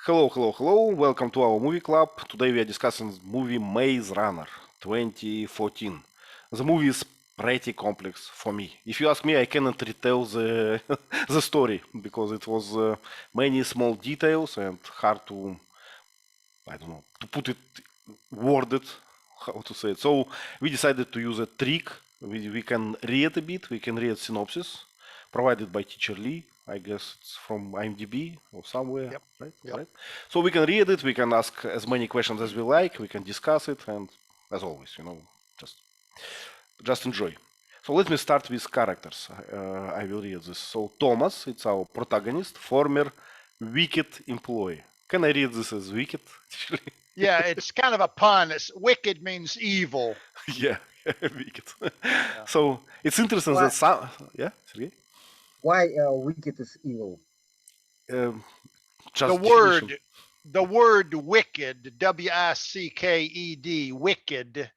Hello, hello, hello. Welcome to our movie club. Today we are discussing the movie Maze Runner 2014. The movie is pretty complex for me. If you ask me, I cannot retell the the story because it was many small details and hard to, I don't know, to put it worded, how to say it. So we decided to use a trick. We can read a bit. We can read synopsis provided by teacher Lee. I guess it's from IMDb or somewhere, Yep. right? Yep. Right. So we can read it. We can ask as many questions as we like. We can discuss it, and as always, just enjoy. So let me start with characters. I will read this. So Thomas, it's our protagonist, former wicked employee. Can I read this as wicked? Yeah, it's kind of a pun. It's wicked means evil. Yeah, wicked. So it's interesting Why? that some. Yeah, Sergey? Why wicked is evil? Just The word wicked, W-I-C-K-E-D, wicked,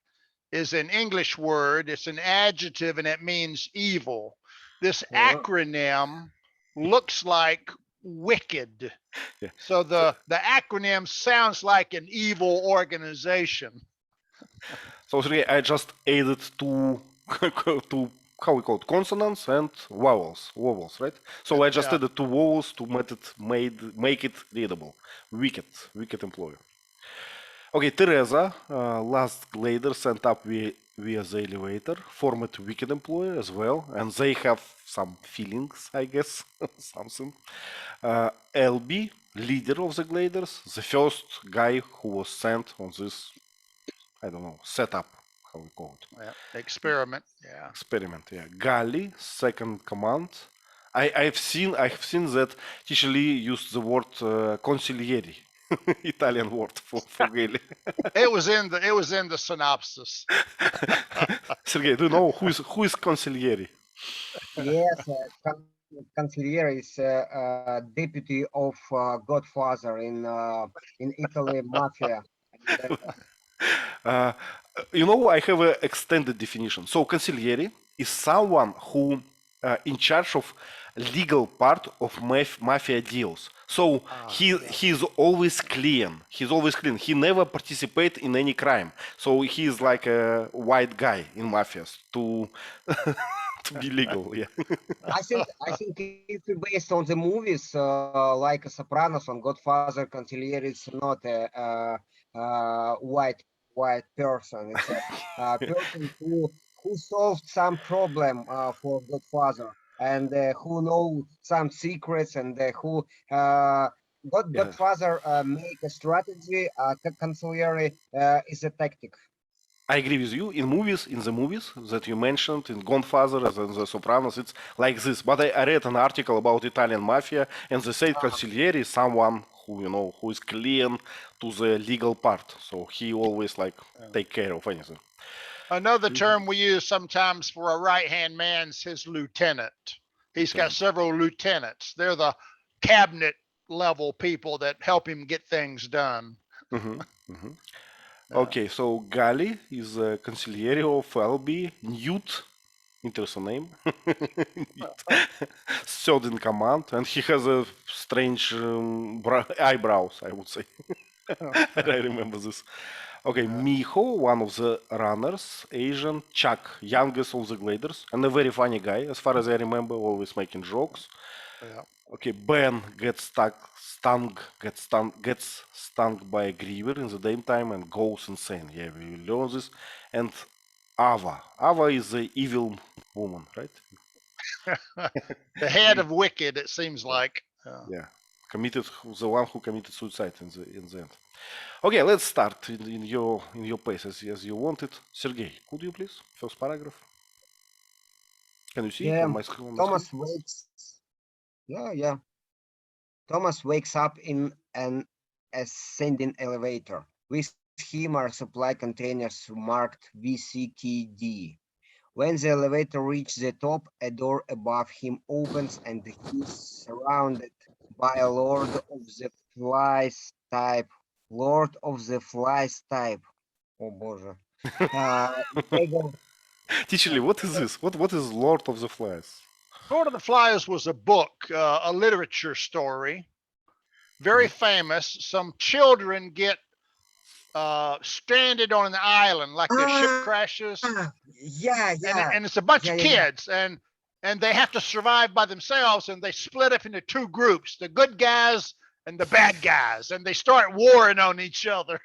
is an English word. It's an adjective and it means evil. This acronym looks like wicked. Yeah. So the acronym sounds like an evil organization. So Sergey, I just added two how we call it, consonants and vowels, right? So I just added two vowels to make it readable. Wicked employer. Okay, Theresa, last glider sent up via the elevator, former wicked employer as well, and they have some feelings, I guess, something. Alby, leader of the gliders, the first guy who was sent on this, I don't know, setup, how we call it. Yeah, experiment, yeah. Experiment, yeah. Gali, second command. I've seen that T.Lee used the word consigliere, Italian word for Gali. It was in the synopsis. Sergey, do you know who is consigliere? Yes, consigliere is deputy of Godfather in Italy mafia. I have an extended definition. So consigliere is someone who in charge of legal part of mafia deals. So he's always clean. He's always clean. He never participate in any crime. So he is like a white guy in mafias to be legal. Yeah. I think if we based on the movies like Sopranos and Godfather, consigliere is not a white person. It's a person who solved some problem for Godfather and who know some secrets and who Godfather make a strategy. Consigliere is a tactic. I agree with you. In the movies that you mentioned, in Godfather and The Sopranos, it's like this. But I read an article about Italian mafia, and they said consigliere is someone who is clean to the legal part. So he always take care of anything. Another term we use sometimes for a right-hand man's his lieutenant. He's got several lieutenants. They're the cabinet level people that help him get things done. Okay, so Gali is a consigliere of Alby. Newt, interesting name. Third in command, and he has a strange eyebrows, I would say. I remember this. Okay, Minho, one of the runners, Asian. Chuck, youngest of the gliders, and a very funny guy, as far as I remember, always making jokes. Yeah. Okay, Ben gets stung by a griever in the daytime and goes insane. Yeah, we will learn this. And Ava is the evil woman, right? The head of Wicked, it seems like. Yeah, the one who committed suicide in the end. Okay, let's start in your pace as you wanted. Sergey, could you please first paragraph? Can you see it on my screen? Thomas wakes. Yeah. Thomas wakes up in an ascending elevator. With him are supply containers marked WCKD. When the elevator reaches the top, a door above him opens and he is surrounded by a Lord of the Flies type. Lord of the Flies type. Oh, Боже. T.Lee, what is this? What is Lord of the Flies? Lord of the Flies was a book, a literature story very famous. Some children get stranded on an island, like the ship crashes, Yeah, yeah. and it's a bunch of Yeah. kids, and they have to survive by themselves, and they split up into two groups: the good guys and the bad guys, and they start warring on each other.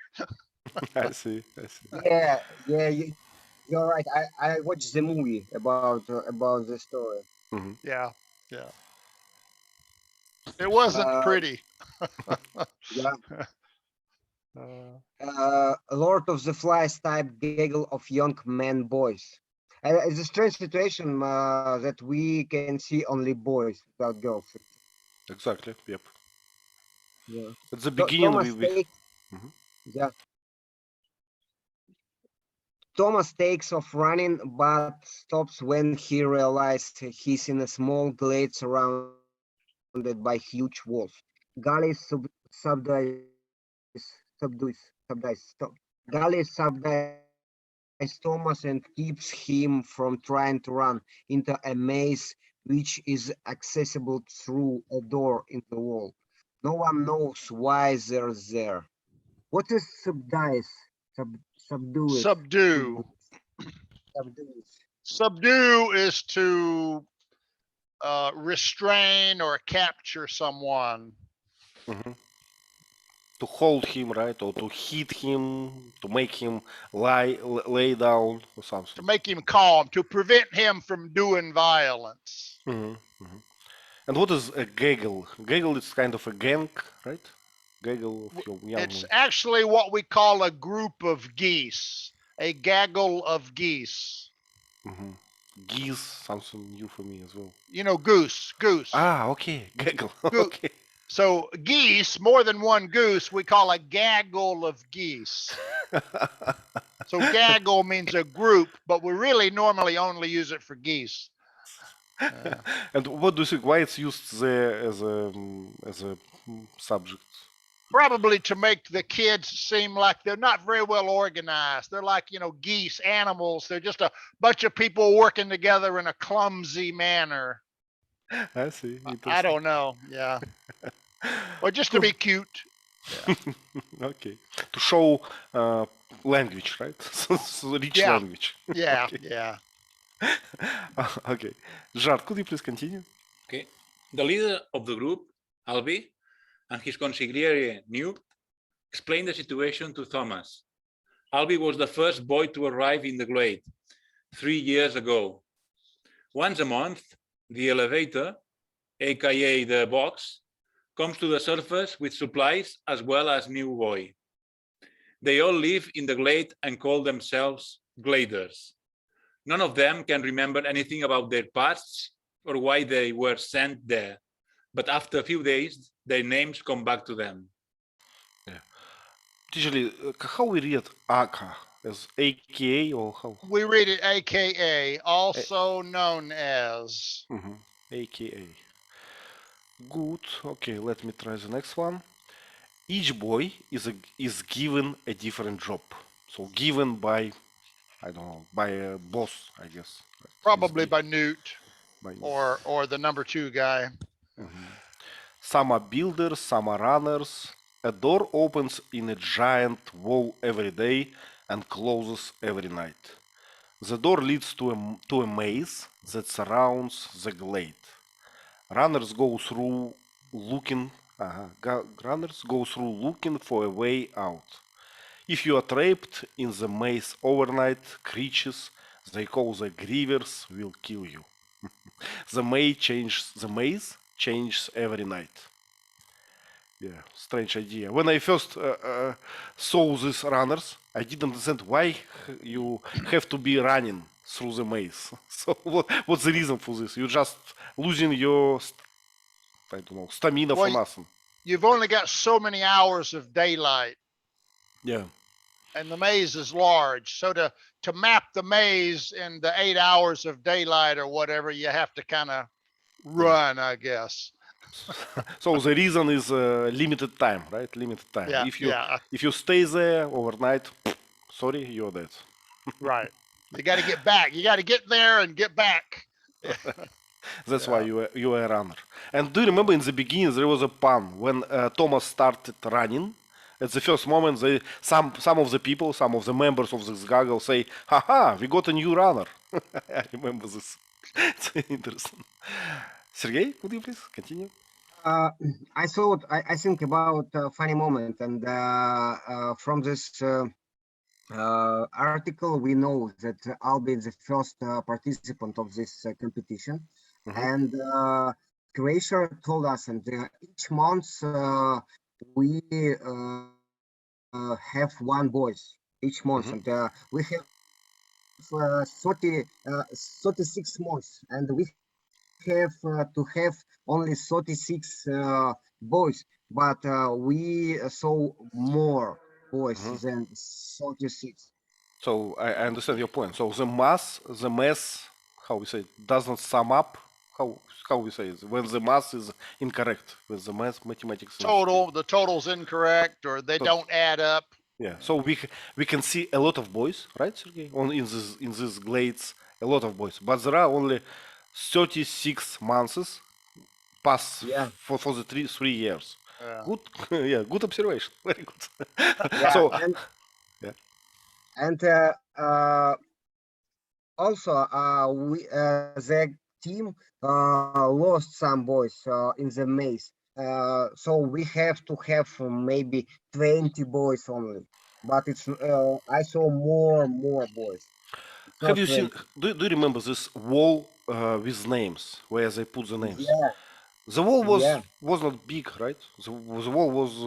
I see. Yeah, you're right. I watched the movie about the story. Mhm. Yeah, it wasn't Uh, pretty. yeah. Uh, Lord of the Flies type gaggle of young men boys. It's a strange situation that we can see only boys without girls. Exactly. Yep. Yeah. At the beginning, Thomas takes, Mhm. yeah. Thomas takes off running, but stops when he realizes he's in a small glade surrounded by huge wolves. Gully subdues Thomas and keeps him from trying to run into a maze which is accessible through a door in the wall. No one knows why they're there. What is subdues? Subdues. subdue. Subdues. Subdue is to restrain or capture someone. Mhm. To hold him, right, or to hit him, to make him lay down, or To something. make him calm, to prevent him from doing violence. Mhm. And what is a gaggle? Gaggle is kind of a gang, right? Gaggle of your young It's men. actually what we call a group of geese, a gaggle of geese. Mhm. Geese, something new for me as well. You know, goose. Ah, okay, gaggle. Goo- Okay. So geese, more than one goose, we call a gaggle of geese. So gaggle means a group, but we really normally only use it for geese. And what do you think? Why it's used there as a subject? Probably to make the kids seem like they're not very well organized. They're like, geese, animals. They're just a bunch of people working together in a clumsy manner. I see. I Interesting. don't know. Yeah. Or just to Cool. be cute. Yeah. Okay. To show language, right? So rich Yeah. language. Yeah. Okay. Yeah. Okay. Gerard, could you please continue? Okay. The leader of the group, Alby, and his consigliere, Newt, explained the situation to Thomas. Alby was the first boy to arrive in the glade 3 years ago. Once a month, the elevator, aka the box, comes to the surface with supplies as well as new boy. They all live in the glade and call themselves gladers. None of them can remember anything about their pasts or why they were sent there, but after a few days, their names come back to them. Usually, how we read aka? As aka or how? We read it AKA, also known as. Aka. Good. Okay, let me try the next one. Each boy is given a different job. So given by, I don't know, by a boss, I guess. Right? Probably by Newt by or the number 2 guy. Some are builders, some are runners. A door opens in a giant wall every day and closes every night. The door leads to a maze that surrounds the glade. Runners go through looking for a way out. If you are trapped in the maze overnight, creatures they call the grievers will kill you. The maze changes every night. Yeah, strange idea. When I first saw these runners, I didn't understand why you have to be running through the maze. So what's the reason for this? You're just losing your, I don't know, stamina for Well, nothing. you've only got so many hours of daylight, Yeah. and the maze is large. So to map the maze in the 8 hours of daylight or whatever, you have to kind of run, I guess. So the reason is limited time, right? Limited time. Yeah, If you stay there overnight, sorry, you're dead. right. You got to get back. You got to get there and get back. That's why you were a runner. And do you remember in the beginning there was a pun when Thomas started running? At the first moment, some of the people, some of the members of this gaggle say, "Haha, we got a new runner." I remember this. It's interesting. Sergey, could you please continue? I think about a funny moment, and from this article, we know that Alby is the first participant of this competition, and Croatia told us, and each month we have one boys each month, and we have 36 months, and we have to have only 36 boys, but we saw more boys than 36. So I understand your point. So the mass, how we say, doesn't sum up. How we say it when the mass is incorrect, when the mathematics the total's incorrect, or they don't add up. Yeah. So we can see a lot of boys, right, Sergey? In these glades, a lot of boys, but there are only 36 months pass for the 3 years. Good, yeah, good observation. Very good. So and also we the team lost some boys in the maze, so we have to have maybe 20 boys only, but it's I saw more boys. Have you seen? Do you remember this wall with names where they put the names? Yeah. The wall was not big, right? The wall was.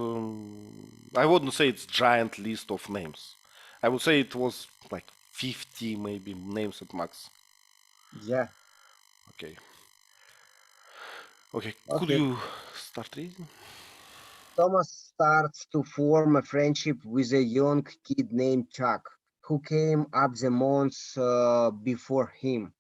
I wouldn't say it's giant list of names. I would say it was like 50 maybe names at max. Yeah. Okay. Okay. Could you start reading? Thomas starts to form a friendship with a young kid named Chuck, who came up the months before him.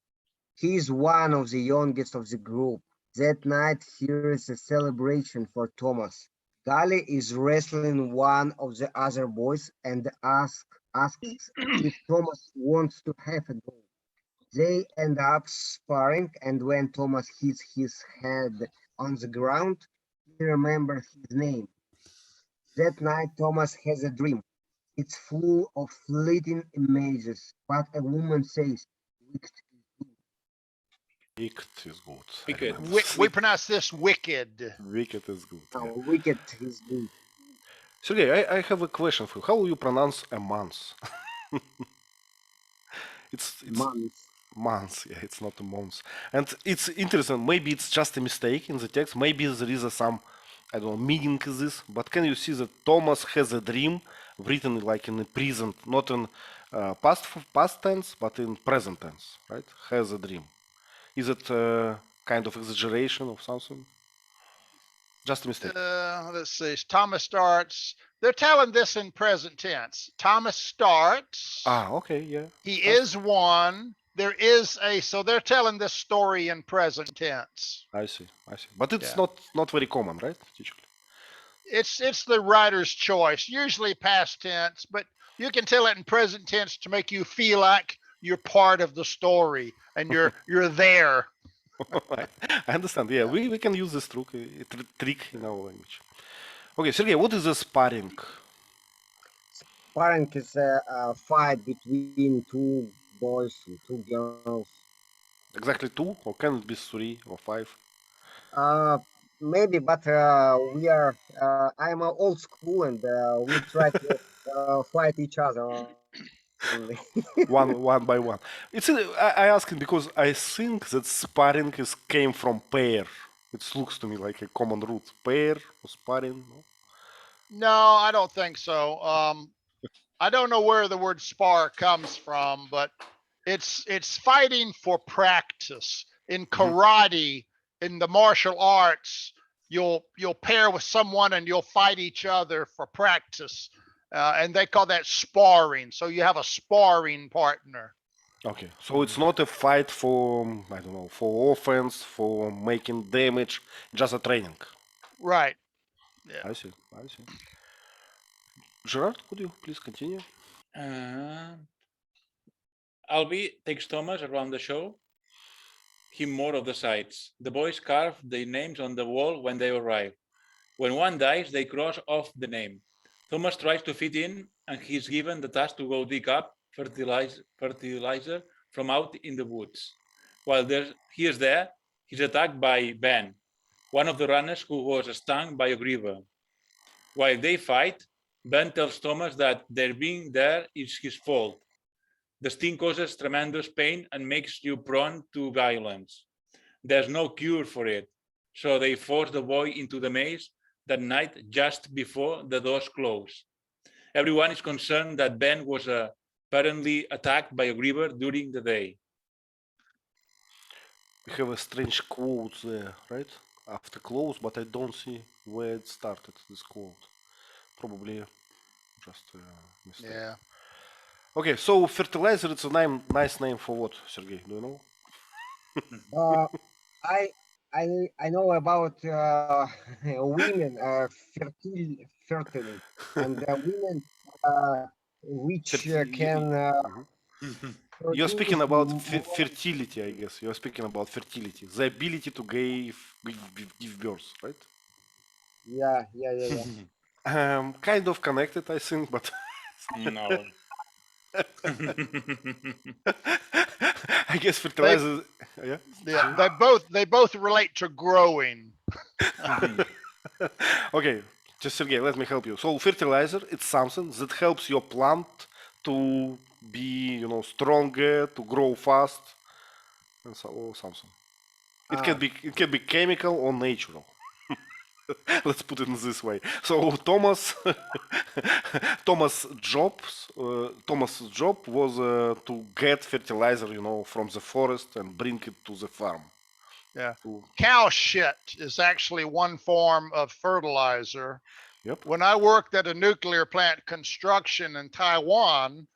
He is one of the youngest of the group. That night, here is a celebration for Thomas. Gally is wrestling one of the other boys and asks if Thomas wants to have a go. They end up sparring, and when Thomas hits his head on the ground, he remembers his name. That night, Thomas has a dream. It's full of fleeting images, but a woman says, Wicked is good. Wicked. We pronounce this wicked. Wicked is good. Oh, wicked is good. Sergey, I have a question for you. How will you pronounce a month? it's months. Yeah, it's not a month. And it's interesting. Maybe it's just a mistake in the text. Maybe there is some, I don't know, meaning in this. But can you see that Thomas has a dream written like in the present, not in past tense, but in present tense, right? Has a dream. Is it kind of exaggeration of something? Just a mistake. Let's see. Thomas starts. They're telling this in present tense. Thomas starts. Okay, yeah. He is one. There is a. So they're telling this story in present tense. I see. But it's not very common, right, teacher? It's the writer's choice. Usually past tense, but you can tell it in present tense to make you feel like you're part of the story and you're there. I understand. Yeah, we can use this trick in our language. Okay, Sergey, what is a sparring? Sparring is a fight between two boys and two girls. Exactly 2, or can it be 3 or 5? Maybe, but we are. I'm old school, and we try to fight each other only. one by one. I ask it because I think that sparring came from pair. It looks to me like a common root. Pair or sparring. No, I don't think so. I don't know where the word spar comes from, but it's fighting for practice. In karate, in the martial arts, you'll pair with someone and you'll fight each other for practice, and they call that sparring. So you have a sparring partner. Okay, so it's not a fight for, I don't know, for offense, for making damage, just a training. Right. Yeah. I see. Gerard, could you please continue? Alby takes Thomas around the show him more of the sites. The boys carve their names on the wall when they arrive. When one dies, they cross off the name. Thomas tries to fit in, and he's given the task to go dig up fertilizer from out in the woods. While he is there, he's attacked by Ben, one of the runners who was stung by a griever. While they fight, Ben tells Thomas that their being there is his fault. The sting causes tremendous pain and makes you prone to violence. There's no cure for it, so they force the boy into the maze that night just before the doors close. Everyone is concerned that Ben was apparently attacked by a griever during the day. We have a strange quote there, right? After close, but I don't see where it started, this quote. Probably just a mistake. Yeah. Okay, so fertilizer, it's a nice name for what, Sergey? Do you know? I know about women fertile and women which can You're speaking produce about more- fertility, I guess. You're speaking about fertility, the ability to give birth, right? yeah. Kind of connected, I think, but No. I guess fertilizer. Yeah. Yeah. They both relate to growing. Okay, just Sergey, let me help you. So fertilizer, it's something that helps your plant to be, stronger, to grow fast, and so or something. It can be chemical or natural. Let's put it in this way. So Thomas' job was to get fertilizer, from the forest and bring it to the farm. Yeah. To- Cow shit is actually one form of fertilizer. Yep. When I worked at a nuclear plant construction in Taiwan,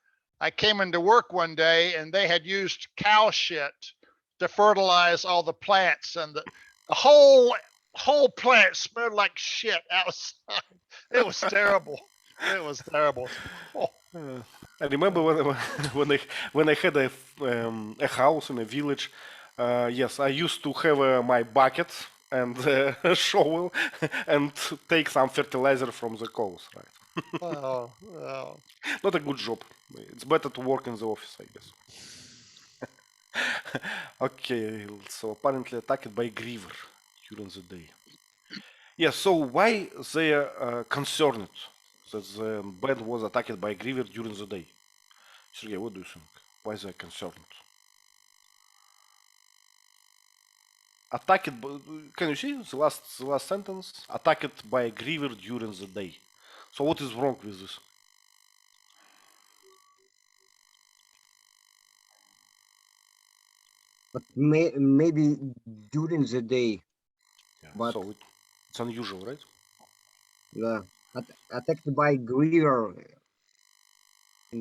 I came into work one day and they had used cow shit to fertilize all the plants, and the whole plant smelled like shit outside. It was terrible. It was terrible. Oh, I remember when I had a house in a village. Yes, I used to have my bucket and a shovel and take some fertilizer from the cows. Right? oh. Not a good job. It's better to work in the office, I guess. Okay, so apparently attacked by griever during the day. Yeah, so why they are concerned that the band was attacked by griever during the day? Sergey, what do you think? Why they are concerned? Attacked by, can you see the last sentence? Attacked by a griever during the day. So what is wrong with this? but maybe during the day. Yeah, But- so it's unusual, right? Yeah, attacked by griever in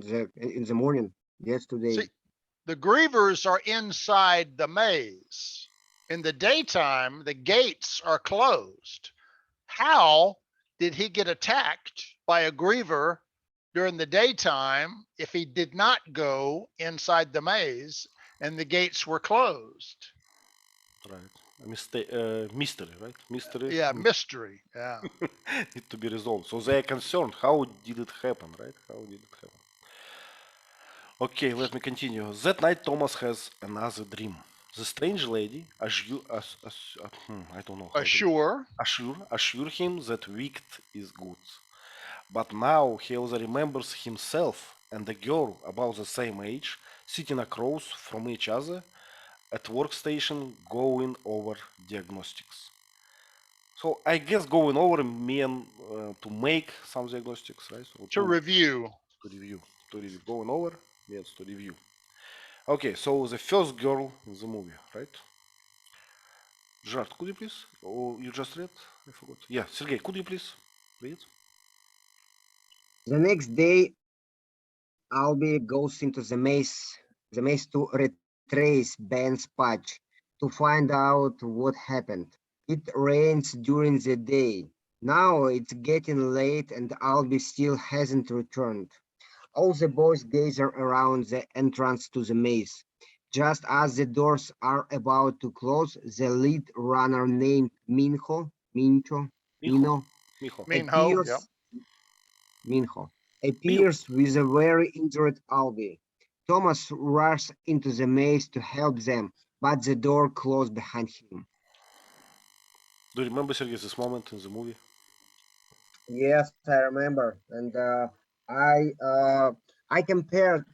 the morning yesterday. See, the grievers are inside the maze. In the daytime, the gates are closed. How did he get attacked by a griever during the daytime if he did not go inside the maze and the gates were closed? Right. Mystery, right? Mystery. Yeah, mystery. Yeah. Need to be resolved. So they are concerned. How did it happen, right? How did it happen? Okay, let me continue. That night, Thomas has another dream. The strange lady I don't know. Assure him that WICK is good. But now he also remembers himself and a girl about the same age sitting across from each other at workstation going over diagnostics. So I guess going over mean to make some diagnostics, right? So To review. to review. Going over means to review. Okay, so the first girl in the movie, right? Gerard, could you please? Or you just read? I forgot. Yeah, Sergey, could you please read? The next day, Alby goes into the maze to retrace Ben's patch to find out what happened. It rains during the day. Now it's getting late and Alby still hasn't returned. All the boys gather around the entrance to the maze. Just as the doors are about to close, the lead runner named Minho Minho. Minho Minho, yep. appears appears with a very injured Alby. Thomas rushes into the maze to help them, but the door closed behind him. Do you remember, Sergey, this moment in the movie? Yes, I remember, and I compared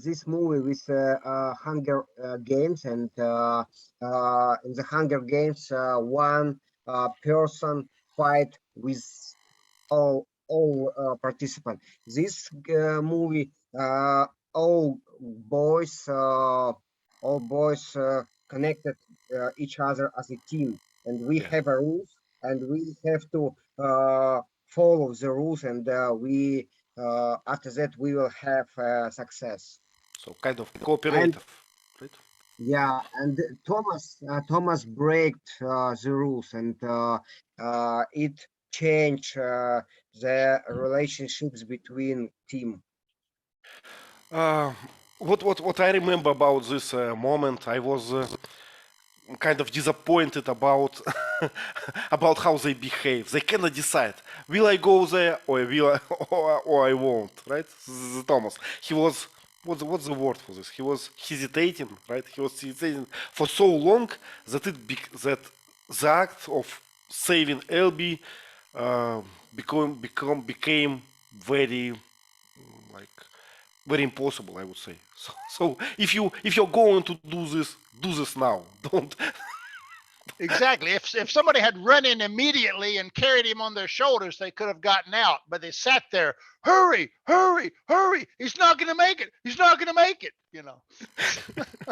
this movie with Hunger Games, and in the Hunger Games, one person fight with all participants. This movie, all boys, connected each other as a team, and we Yeah. have a rules, and we have to follow the rules, and we after that we will have success. So kind of cooperative, right? Yeah, and Thomas breaked the rules, and it changed the relationships between team. Uh, what I remember about this moment, I was kind of disappointed about about how they behave. They cannot decide: will I go there or will I, or I won't? Right? Thomas. He was what's the word for this? He was hesitating, right? He was hesitating for so long that that the act of saving Alby became very like very impossible, I would say. So if you're going to do this now. Don't. Exactly. If somebody had run in immediately and carried him on their shoulders, they could have gotten out. But they sat there. Hurry, hurry, hurry! He's not going to make it. He's not going to make it. You know.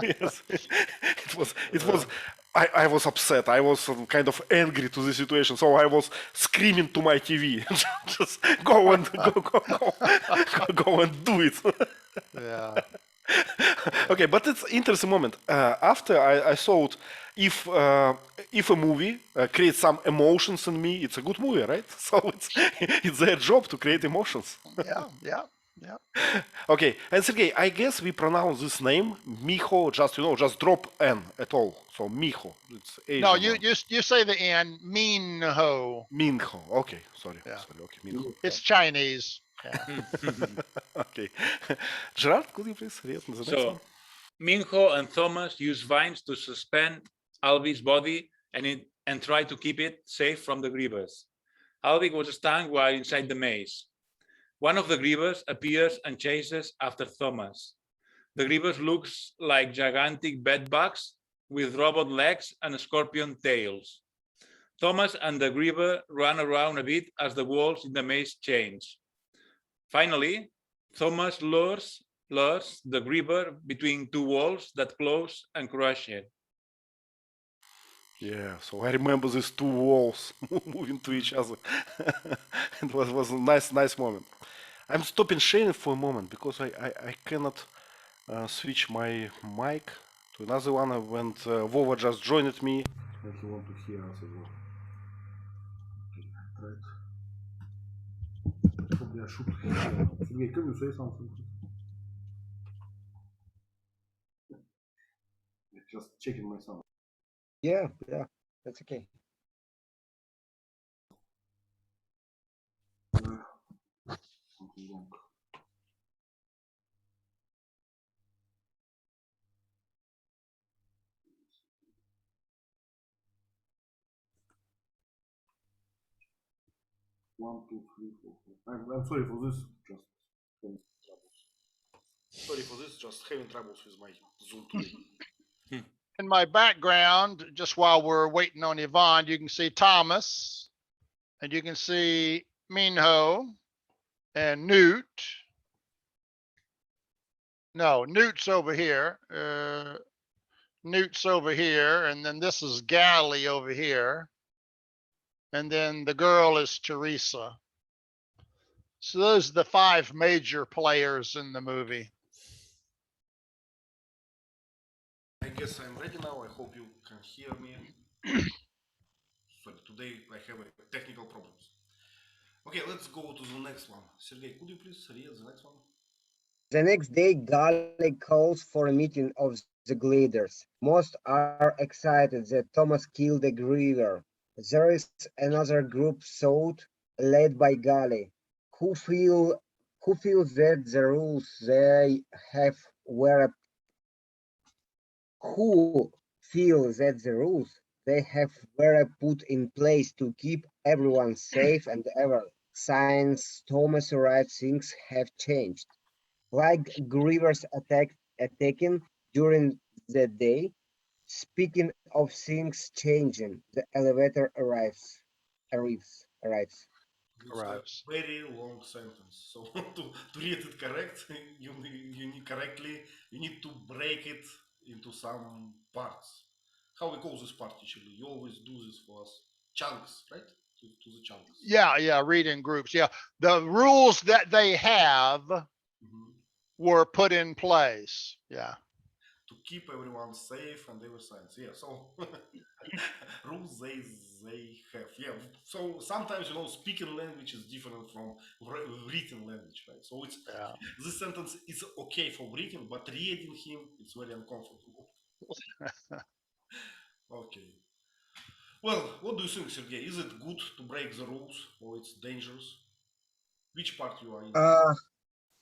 Yes, it was. I was upset. I was kind of angry to the situation, so I was screaming to my TV, just go and go and do it. Yeah. Okay, but it's interesting moment. After I thought, if a movie creates some emotions in me, it's a good movie, right? So it's their job to create emotions. Yeah. Yeah. Yeah. Okay, and Sergey, I guess we pronounce this name Minho. Just drop N at all. So Minho. It's Asian No, one. you say the N. Minho. Minho. Okay, sorry. Yeah. Sorry. Okay, Minho. It's Chinese. Yeah. Okay, Gerard, could you please read the next one? So Minho and Thomas use vines to suspend Alby's body and try to keep it safe from the grievers. Alby was stung while inside the maze. One of the grievers appears and chases after Thomas. The grievers looks like gigantic bedbugs with robot legs and scorpion tails. Thomas and the griever run around a bit as the walls in the maze change. Finally, Thomas lures the griever between two walls that close and crush it. Yeah, so I remember these two walls moving to each other. It was a nice moment. I'm stopping sharing for a moment because I cannot switch my mic to another one when Vova just joined me. And he want to hear us as well. Okay, right. Probably I should hear. Sergey, can you say something? Just checking my sound. Yeah, that's okay. Something wrong. One, two, three, four. I'm sorry for this. Just having troubles. Sorry for this. Just having troubles with my Zoom today. In my background, just while we're waiting on Yvonne, you can see Thomas, and you can see Minho and Newt. No, Newt's over here. Newt's over here, and then this is Galley over here. And then the girl is Theresa. So those are the 5 major players in the movie. I guess I'm ready now. I hope you can hear me. Sorry, today I have technical problems. Okay, let's go to the next one. Sergey, could you please read the next one? The next day, Gale calls for a meeting of the the gliders. Most are excited that Thomas killed the griever. There is another group thought, led by Gully, who feel that the rules they have were who feel that the rules they have were put in place to keep everyone safe and ever since Thomas arrived things have changed. Like grievers attacking during the day. Speaking of things changing, the elevator arrives. It's a Arrives. very long sentence. So to read it correct, you need correctly. You need to break it into some parts. How we call this part usually? You always do this for us. Chunks, right? To the chunks. Yeah, read in groups. Yeah, the rules that they have Mhm. were put in place. Yeah. To keep everyone safe and everything. Yeah. So rules they have. Yeah. So sometimes speaking language is different from written language, right? So it's Yeah. this sentence is okay for reading, but reading him it's very uncomfortable. Okay. Well, what do you think, Sergey? Is it good to break the rules or it's dangerous? Which part you are in?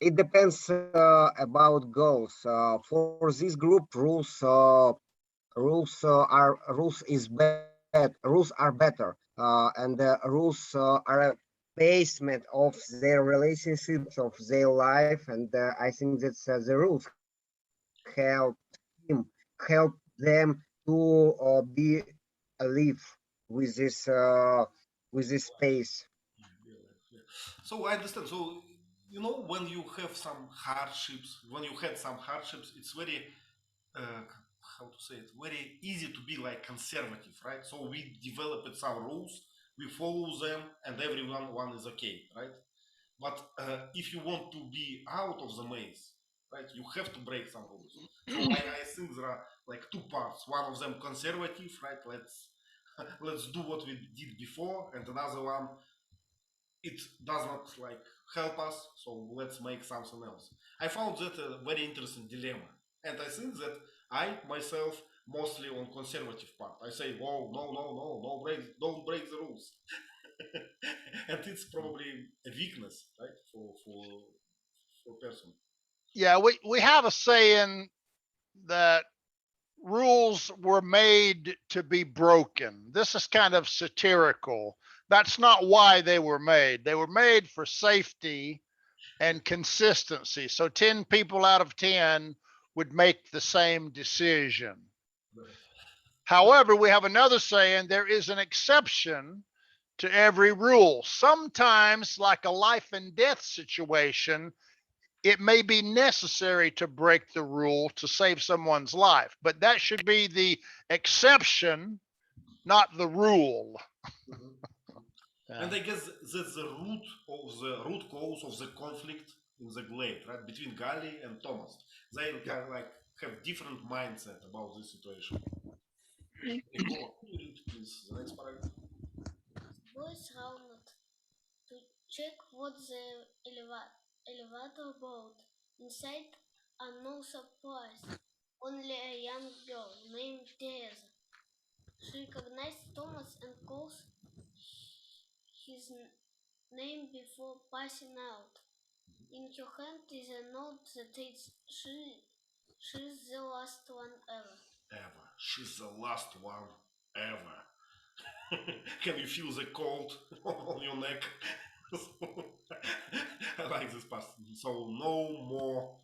It depends about goals. For this group, rules are better, and rules are a basement of their relationships, of their life, and I think that the rules help him, help them to be live with this space. Yeah, yeah. So I understand. So when you have some hardships, when you had some hardships, it's very uh, how to say it, very easy to be like conservative, right? So we developed some rules, we follow them, and everyone one is okay, right? But if you want to be out of the maze, right, you have to break some rules. So I think there are like two parts. One of them conservative, right? Let's do what we did before, and another one it does not like help us, so let's make something else. I found that a very interesting dilemma, and I think that I myself mostly on conservative part. I say, whoa, no, no, no, no, don't break the rules, and it's probably a weakness, right, for person. Yeah, we have a saying that rules were made to be broken. This is kind of satirical. That's not why they were made. They were made for safety and consistency. So 10 people out of 10 would make the same decision. However, we have another saying, there is an exception to every rule. Sometimes, like a life and death situation, it may be necessary to break the rule to save someone's life, but that should be the exception, not the rule. Mhm. Yeah. And I guess that's the root cause of the conflict in the glade, right, between Gali and Thomas. They Yeah. kind of like have different mindset about this situation. Nicola, could you read please the next paragraph? Boys rounded to check what the elevator brought. Inside are no supplies, only a young girl named Theresa. She recognized Thomas and calls his name before passing out. In her hand is a note that reads, she's the last one ever. Ever. She's the last one ever. Can you feel the cold on your neck? I like this part. So no more,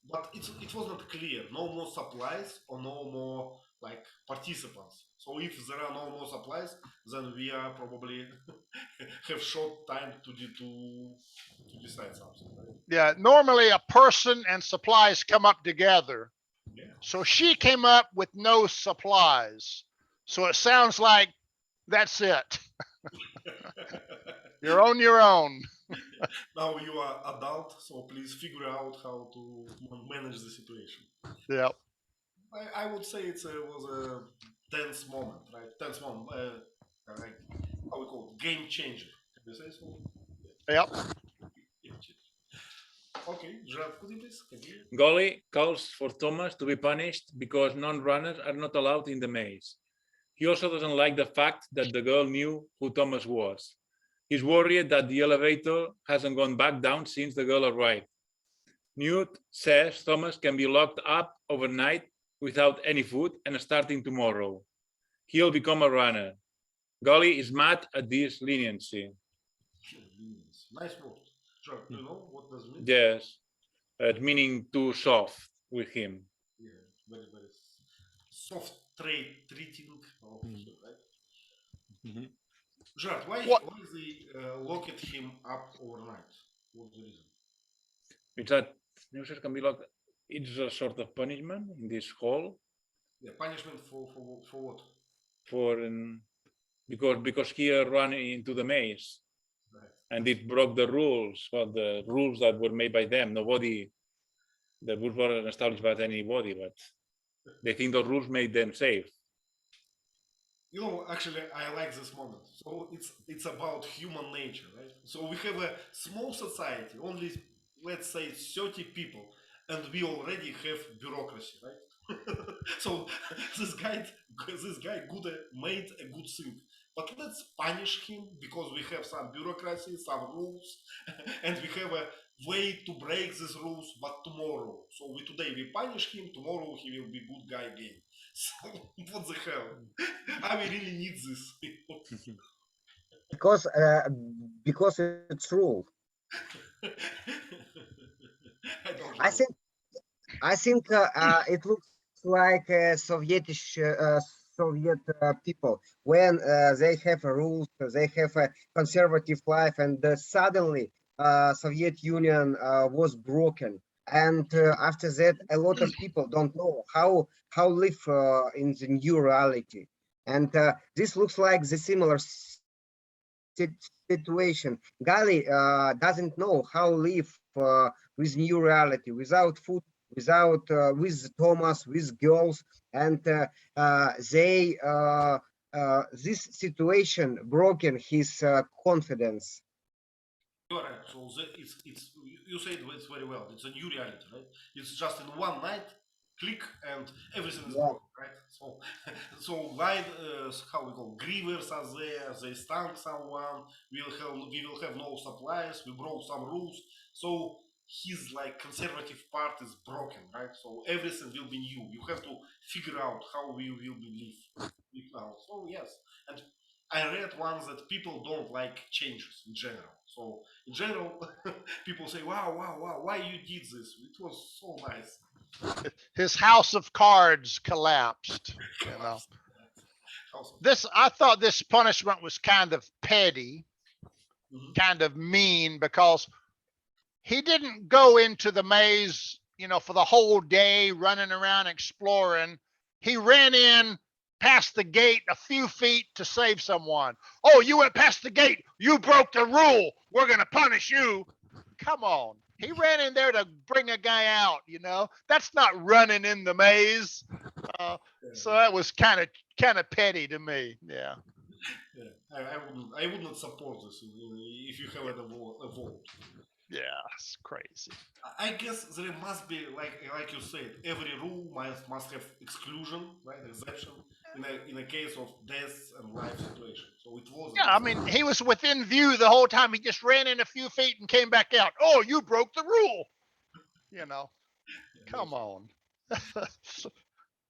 but it was not clear. No more supplies or no more like participants. So if there are no more supplies, then we are probably have short time to decide something, right? Yeah. Normally, a person and supplies come up together. Yeah. So she came up with no supplies. So it sounds like that's it. You're on your own. Now you are adult, so please figure out how to manage the situation. Yep. I would say it was a tense moment, right? Tense moment, like how we call it, game changer. Can you say so? Yep. Game changer. Okay, Gerard, could you please continue? Golly calls for Thomas to be punished because non-runners are not allowed in the maze. He also doesn't like the fact that the girl knew who Thomas was. He's worried that the elevator hasn't gone back down since the girl arrived. Newt says Thomas can be locked up overnight without any food and starting tomorrow. He'll become a runner. Golly is mad at this leniency. Nice word. Gerard, do you know what does it mean? Yes, meaning too soft with him. Yeah, very, very soft treating of him, right? Mhm. Gerard, why What? they locked him up overnight? What's the reason? It's that users can be locked. It's a sort of punishment in this hall Yeah, punishment for what? for because he ran into the maze Right. and it broke the rules. Well, the rules that were made by them. Nobody, the rules weren't established by anybody, but they think the rules made them safe. You know, actually, I like this moment. So it's about human nature, right? So we have a small society, only let's say 30 people, and we already have bureaucracy, right? So this guy made a good thing, but let's punish him because we have some bureaucracy, some rules, and we have a way to break these rules. But tomorrow, so today we punish him, tomorrow he will be good guy again. So what the hell? I really need this. Because it's rule. I don't I know. think it looks like Soviet people when they have rules, they have a conservative life, and suddenly Soviet Union was broken. And after that, a lot of people don't know how live in the new reality. And this looks like the similar situation. Gali doesn't know how live with new reality, without food, without with Thomas, with girls, and this situation broken his confidence. You're right. So it's you said it very well. It's a new reality, right? It's just in one night, click, and everything is Yeah. broken, right? So so why how we call grievers are there? They stung someone. We will have no supplies. We broke some rules. So his like conservative part is broken, right? So everything will be new. You have to figure out how we will live now. So yes, and I read once that people don't like changes in general. So in general, people say, "Wow, wow, wow! Why you did this? It was so nice." His house of cards collapsed. You know, I thought this punishment was kind of petty, kind of mean, because he didn't go into the maze, you know, for the whole day running around exploring. He ran in past the gate a few feet to save someone. Oh, you went past the gate. You broke the rule. We're going to punish you. Come on. He ran in there to bring a guy out, you know. That's not running in the maze. So that was kind of petty to me. Yeah. Yeah, I would not support this if you have a vote. Yeah, it's crazy. I guess there must be like you said, every rule must have exclusion, right? Exception in a case of death and life situation. So it was. Yeah, I mean, he was within view the whole time. He just ran in a few feet and came back out. Oh, you broke the rule. You know, come on.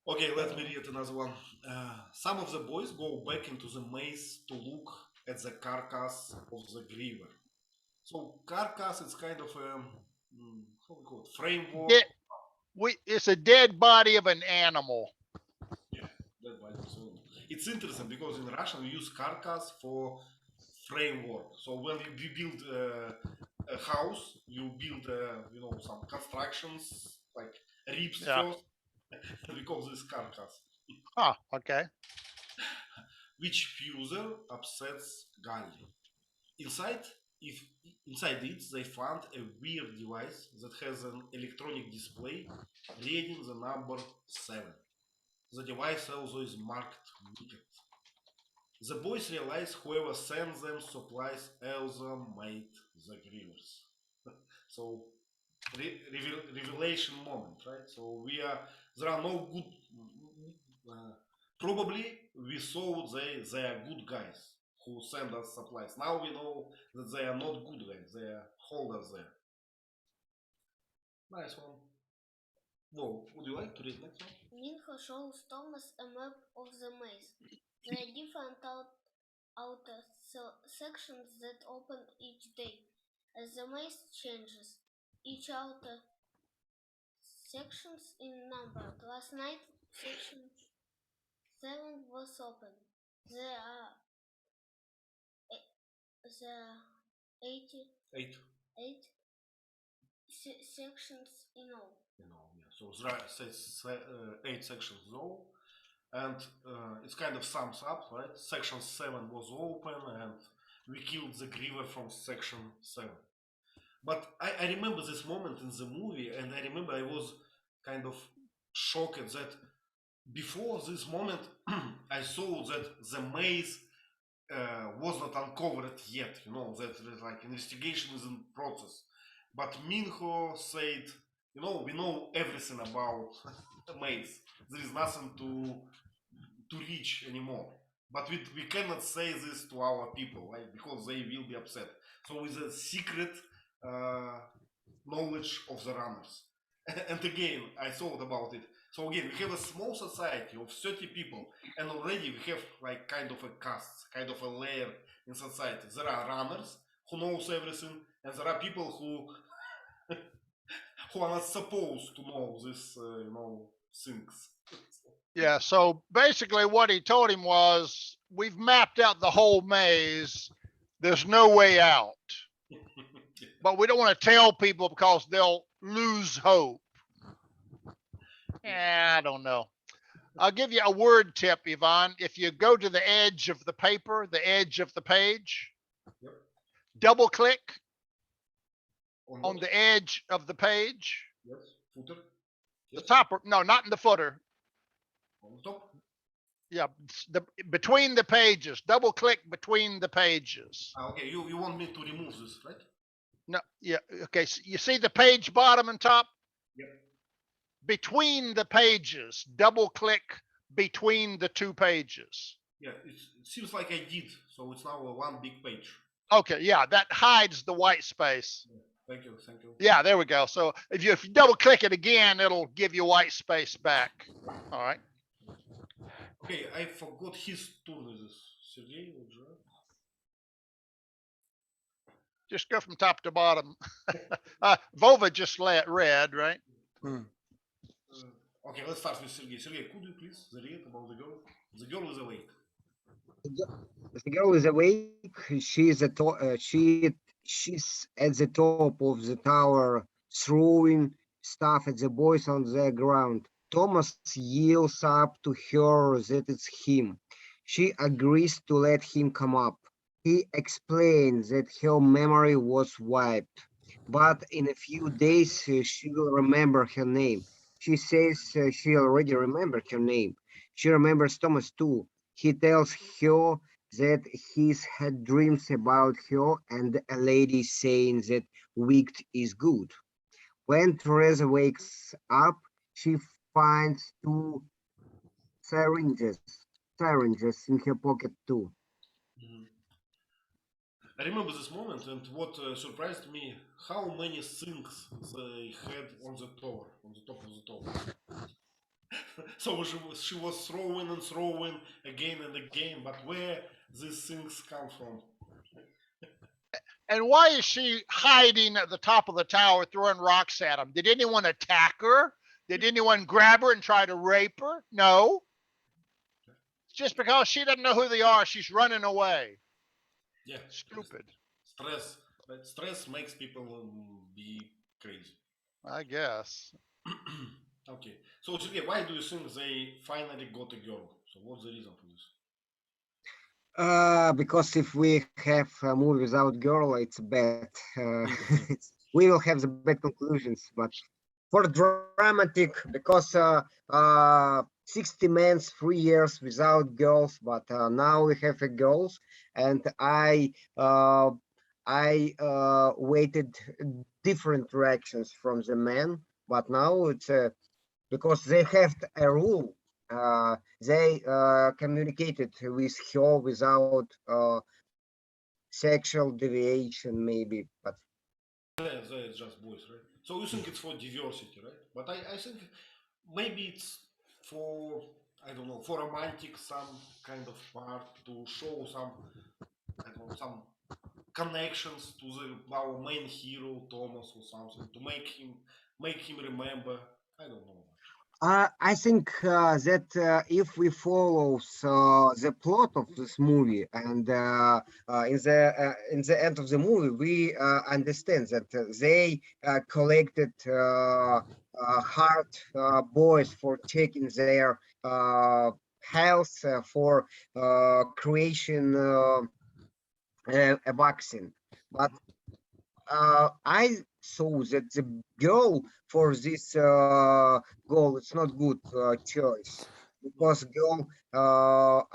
Okay, let me read another one. Some of the boys go back into the maze to look at the carcass of the griever. So carcass is kind of a how we call it, framework. It's a dead body of an animal. Yeah, dead body. So it's interesting because in Russian we use carcass for framework. So when you build a house, you build you know some constructions like ribs first. We call this carcass. Huh, okay. Which fuser upsets Gandhi. Inside, if inside it, they found a weird device that has an electronic display reading the number 7. The device also is marked wicked. The boys realize whoever sends them supplies also made the grievers. So revelation moment, right? So there are no good. Probably we saw they are good guys who send us supplies. Now we know that they are not good guys. They are holders there. Nice one. Whoa, would you like to read next one? Minho shows Thomas a map of the maze. There are different outer sections that open each day. As the maze changes, each outer sections in number. Last night, section 7 was open. There are 88 8. sections in all. Yeah. So there are 8 sections though, and it's kind of sums up, right? Section 7 was open, and we killed the griever from section 7. But I remember this moment in the movie, and I remember I was kind of shocked that before this moment, I saw that the maze was not uncovered yet. You know that like investigation is in process. But Minho said, you know, we know everything about the maze. There is nothing to reach anymore. But we cannot say this to our people, right? Because they will be upset. So it's a secret knowledge of the runners. And again, I thought about it. So again, we have a small society of 30 people, and already we have like kind of a caste, kind of a layer in society. There are runners who knows everything, and there are people who are not supposed to know this, things. Yeah, so basically what he told him was, we've mapped out the whole maze. There's no way out. But we don't want to tell people because they'll lose hope. I don't know. I'll give you a word tip, Yvonne. If you go to the edge of the paper, the edge of the page, Yep. double click on what? the edge of the page. Yes, footer. The Yes. top, no, not in the footer. On the top. Yeah, between the pages. Double click between the pages. Okay, you want me to remove this, right? No, yeah, okay. So you see the page bottom and top? Yep. Between the pages, double click between the two pages. Yeah, it seems like I did. So it's now one big page. Okay, yeah, that hides the white space. Yeah. Thank you. Yeah, there we go. So if you double click it again, it'll give you white space back. All right. Okay, I forgot his turn. Is this Sergey or Gerard? Just go from top to bottom. Vova just read, right? Okay, let's start with Sergey. Sergey, could you please read about the girl? The girl is awake. The girl is awake. She's at she's at the top of the tower, throwing stuff at the boys on the ground. Thomas yells up to her that it's him. She agrees to let him come up. He explains that her memory was wiped, but in a few days she will remember her name. She says she already remembered her name. She remembers Thomas too. He tells her that he's had dreams about her and a lady saying that WICK is good. When Theresa wakes up, she finds two syringes in her pocket too. I remember this moment, and what surprised me, how many things they had on the tower, on the top of the tower. So she was throwing and throwing again and again, but where these things come from? And why is she hiding at the top of the tower throwing rocks at him? Did anyone attack her? Did anyone grab her and try to rape her? No. It's just because she doesn't know who they are, she's running away. Yeah. Stupid. Stress. Stress makes people be crazy. I guess. Okay. So Sergey, why do you think they finally got a girl? So what's the reason for this? Because if we have a movie without girl, it's bad. We will have the bad conclusions. But for dramatic, because 60 months, 3 years without girls, but now we have a girls, and I waited different reactions from the men, but now it's because they have a rule. They communicated with her without sexual deviation, maybe, but They're just boys, right? So you think it's for diversity, right? But I think maybe it's for, I don't know, for romantic some kind of part to show some, I don't know, some connections to our main hero Thomas or something to make him remember. I don't know much. I think that if we follow the plot of this movie, and in the end of the movie, we understand that they collected hard boys for checking their health for creation a vaccine, but I saw that the girl for this goal it's not good choice because are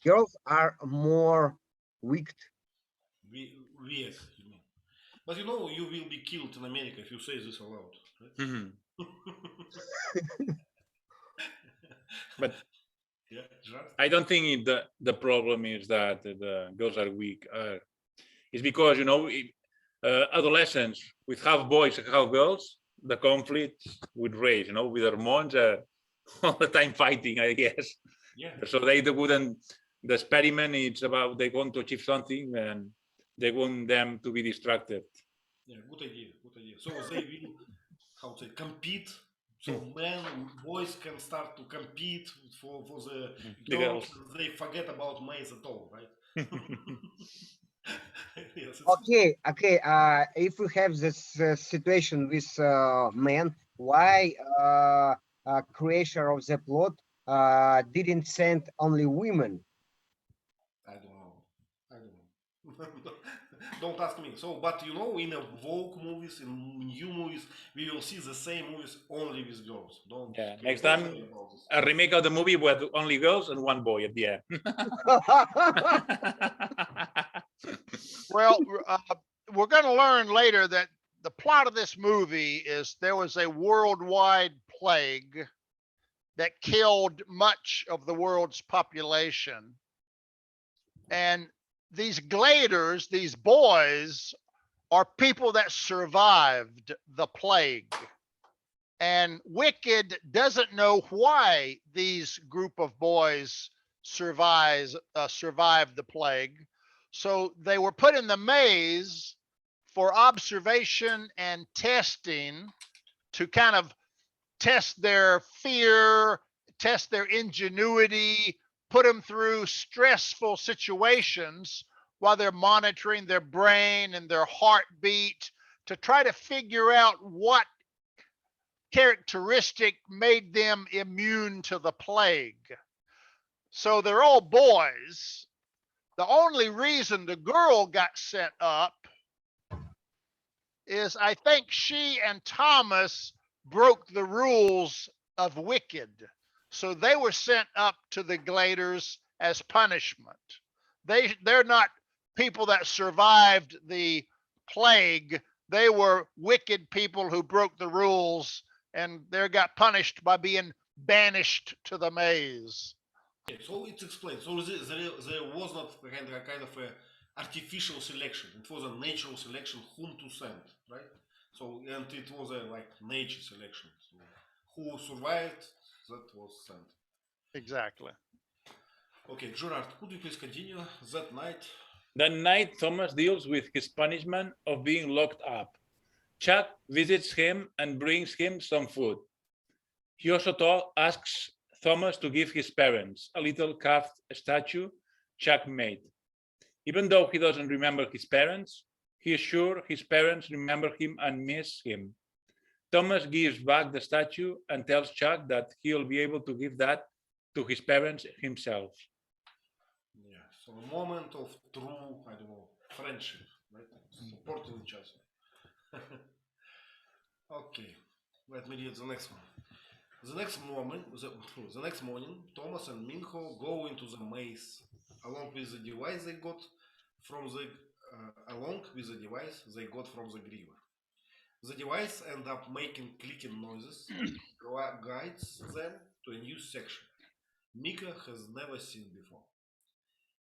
girls are more weak. Weird, you mean? But you know you will be killed in America if you say this aloud, right? But Yeah, Gerard? I don't think the problem is that the girls are weak. It's because, you know, adolescents with half boys and half girls, the conflict would raise, you know, with hormones all the time fighting, I guess. Yeah. So they wouldn't, the experiment is about they want to achieve something and they want them to be distracted. Yeah, good idea, good idea. So they will, how to say, compete. So boys can start to compete for the The girls. girls. They forget about males at all, right? Yes, Okay, okay. If we have this situation with men, why creator of the plot didn't send only women? I don't know. I don't know. Don't ask me. So, but you know, in a Vogue movies, in new movies, we will see the same movies only with girls. Don't. Yeah, Okay, next don't time worry about this. a remake of the movie with only girls and one boy at the end. Well, we're going to learn later that the plot of this movie is there was a worldwide plague that killed much of the world's population. And these gladers, these boys, are people that survived the plague. And Wicked doesn't know why these group of boys survived the plague. So they were put in the maze for observation and testing to kind of test their fear, test their ingenuity, put them through stressful situations while they're monitoring their brain and their heartbeat to try to figure out what characteristic made them immune to the plague. So they're all boys. The only reason the girl got sent up is I think she and Thomas broke the rules of Wicked. So they were sent up to the Gladers as punishment. They're not people that survived the plague. They were wicked people who broke the rules and they got punished by being banished to the maze. Okay, so it's explained. So there was not kind of a artificial selection. It was a natural selection whom to send, right? So and it was a like nature selection. So who survived, that was sent. Exactly. Okay, Gerard, could you please continue? That night. That night, Thomas deals with his punishment of being locked up. Chuck visits him and brings him some food. He also asks Thomas to give his parents a little carved statue Chuck made. Even though he doesn't remember his parents, he is sure his parents remember him and miss him. Thomas gives back the statue and tells Chuck that he'll be able to give that to his parents himself. Yeah, so a moment of true, I don't know, friendship, right? Supporting each other. Okay, let me read the next one. The next morning, Thomas and Minho go into the maze along with the device they got from the griever. The device end up making clicking noises, guides them to a new section Mika has never seen before.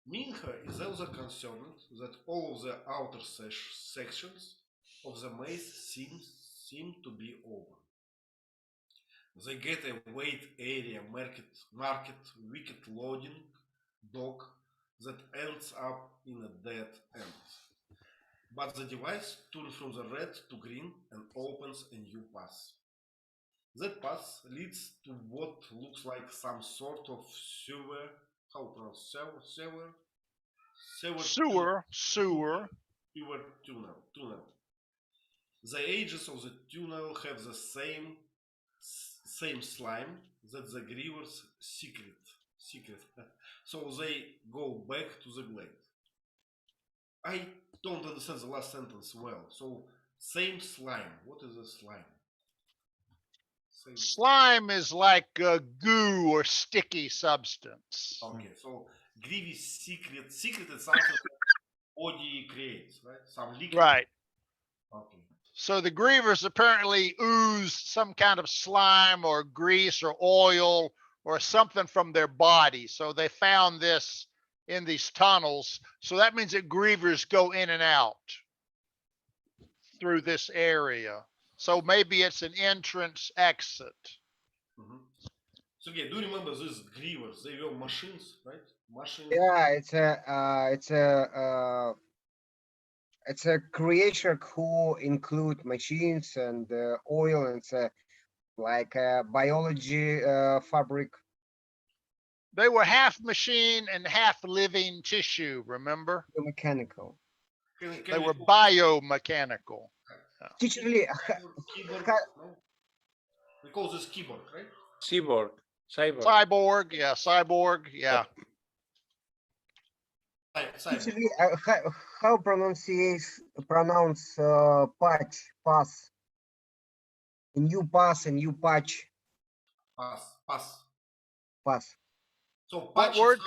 Minho is also concerned that all of the outer sections of the maze seem to be open. They get a wait area market wicked loading dock that ends up in a dead end. But the device turns from the red to green and opens a new path. That path leads to what looks like some sort of sewer. How to pronounce sewer? Sewer. Tunnel. The edges of the tunnel have the same slime that the griever's secret. So they go back to the glade. I don't understand the last sentence well. So same slime. What is a slime? Slime is like a goo or sticky substance. Okay, so grievy's secret is something that body creates, right? Some liquid. Right. Okay. So the grievers apparently ooze some kind of slime or grease or oil or something from their body. So they found this in these tunnels. So that means that grievers go in and out through this area. So maybe it's an entrance exit. Mm-hmm. So yeah, do you remember these grievers? They were machines, right? Machines. Yeah, it's a creature who include machines and oil, and it's like a biology fabric. They were half machine and half living tissue, remember? Mechanical. They were biomechanical. Teacher Lee, We call this keyboard, right? Cyborg. Cyborg, yeah. Teacher Lee, how pronounce patch, pass? A new pass, a new patch. Pass. So What patch word?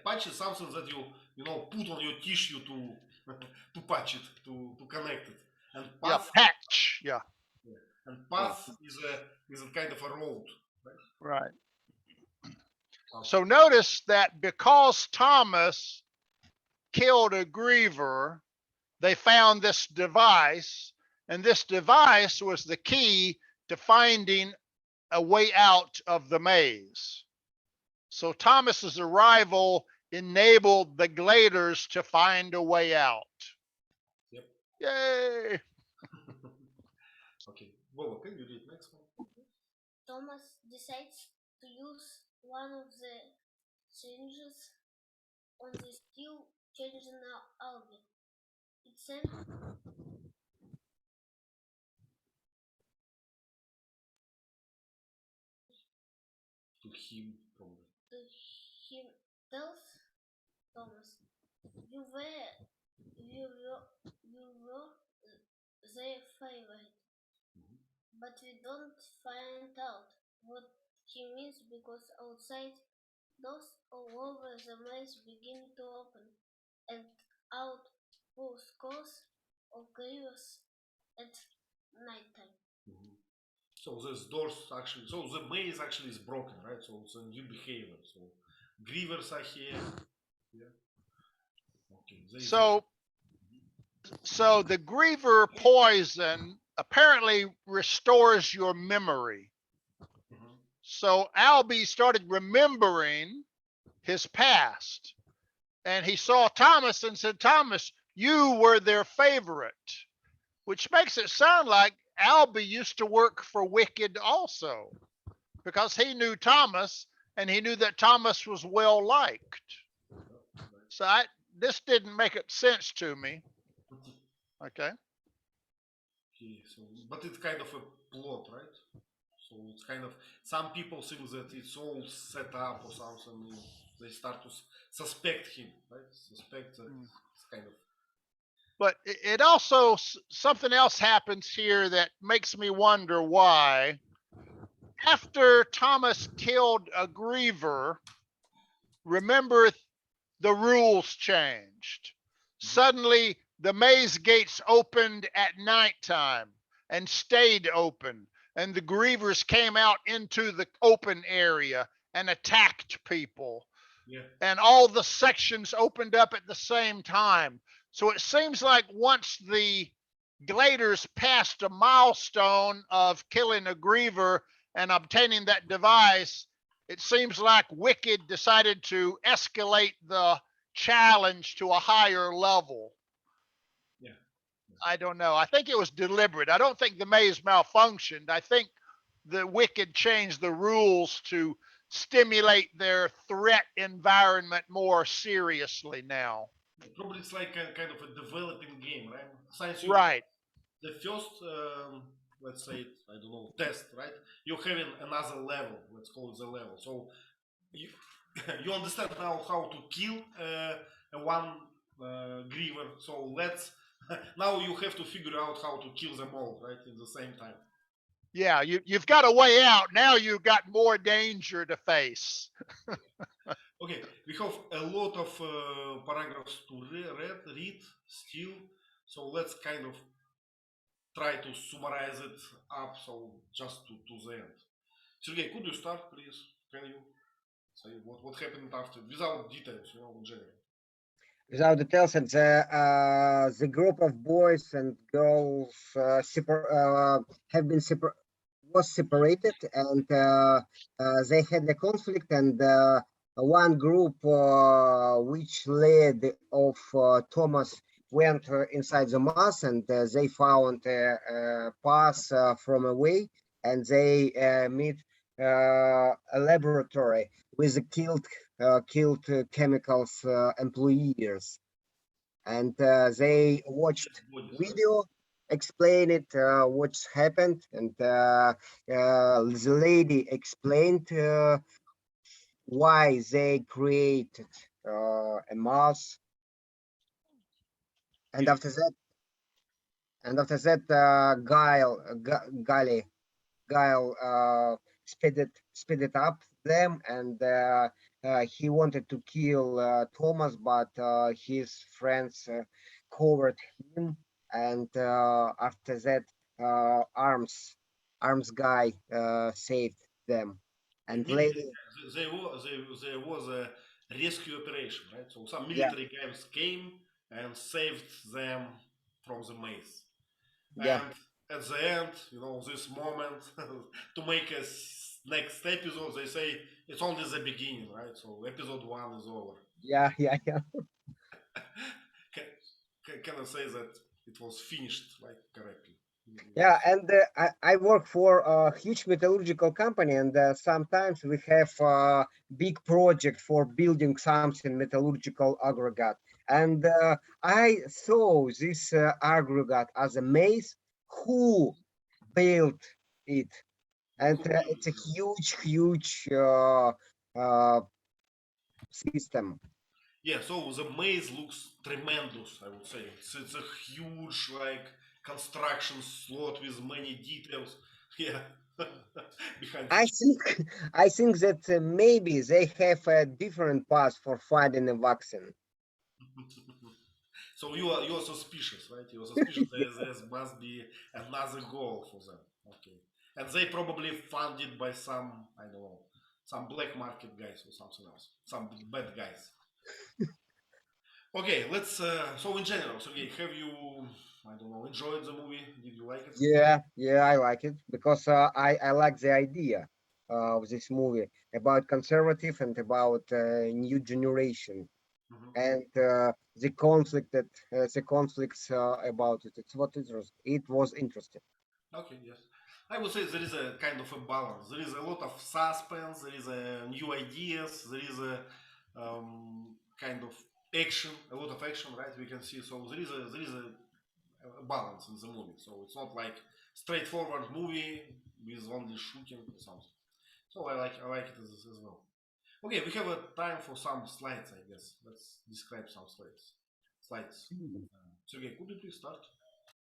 patch is something that you put on your tissue to to patch it, to connect it. And path, yeah, patch, yeah. And path is a kind of a road, right? Right. Okay. So notice that because Thomas killed a griever, they found this device, and this device was the key to finding a way out of the maze. So Thomas's arrival enabled the gladers to find a way out. Yep. Yay! Okay, Bobo, can you read next one? Thomas decides to use one of the syringes on the still changing Alby. It sent to him probably. To him tells Thomas, you were their favorite. But we don't find out what he means because outside doors all over the maze begin to open and out pour scores of grievers at nighttime. So these doors actually, so the maze actually is broken, right? So it's a new behavior. So grievers are here. Yeah. Okay. So the griever poison apparently restores your memory. So Alby started remembering his past, and he saw Thomas and said, Thomas, you were their favorite, which makes it sound like Alby used to work for WICK also, because he knew Thomas and he knew that Thomas was well liked. So this didn't make sense to me. Okay. Okay, so but it's kind of a plot, right? So it's kind of, some people think that it's all set up or something. They start to suspect him, right? Suspect that it's kind of. But it also, something else happens here that makes me wonder why. After Thomas killed a griever, remember the rules changed. Suddenly, the maze gates opened at nighttime and stayed open, and the grievers came out into the open area and attacked people. Yeah. And all the sections opened up at the same time. So it seems like once the gladers passed a milestone of killing a griever and obtaining that device, it seems like WICK decided to escalate the challenge to a higher level. Yeah. I don't know. I think it was deliberate. I don't think the maze malfunctioned. I think the WICK changed the rules to stimulate their threat environment more seriously now. Probably it's like a kind of a developing game, right? Since you Right. the first, let's say, I don't know, test, right? You're having another level. Let's call it the level. So you you understand now how to kill one griever. So let's now you have to figure out how to kill them all, right, in the same time. Yeah, you've got a way out. Now you've got more danger to face. Okay, we have a lot of paragraphs to read still. So let's kind of try to summarize it up. So just to the end. Sergey, could you start, please? Can you say what happened after, without details, in general? Without details, and the group of boys and girls have been was separated, and they had a conflict, and one group which led of Thomas went inside the mass, and they found a pass from away, and they meet a laboratory with the killed chemicals employees, and they watched video, explain it what's happened, and the lady explained why they created a mass, and Yeah. after that Guile speeded up them, and he wanted to kill Thomas, but his friends covered him, and after that arms guy saved them, and lady, There was a rescue operation, right? So some yeah, military guys came and saved them from the maze. yeah, And at the end, this moment, to make a next episode, they say it's only the beginning, right? So episode 1 is over. yeah. Can I say that it was finished like correctly? Yeah, and I work for a huge metallurgical company, and sometimes we have a big project for building something metallurgical aggregate. And I saw this aggregate as a maze. Who built it? And it's a huge system. Yeah, so the maze looks tremendous, I would say. It's a huge, like, construction slot with many details. Yeah, behind I it. think I think that maybe they have a different path for finding a vaccine. So you're suspicious, right? You're suspicious there must be another goal for them. Okay, and they probably funded by some, I don't know, some black market guys or something else, some bad guys. Okay, let's. So in general, Sergey, have you, I don't know, enjoyed the movie? Did you like it? Yeah, I like it because I like the idea of this movie about conservative and about new generation, Mhm. and the conflicts about it. It was interesting. Okay, yes. I would say there is a kind of a balance. There is a lot of suspense. There is new ideas. There is a kind of action, a lot of action, right? We can see. So there is a balance in the movie. So it's not like straightforward movie with only shooting or something. So I like it as well. Okay, we have a time for some slides, I guess. Let's describe some slides. Sergey, could you please start?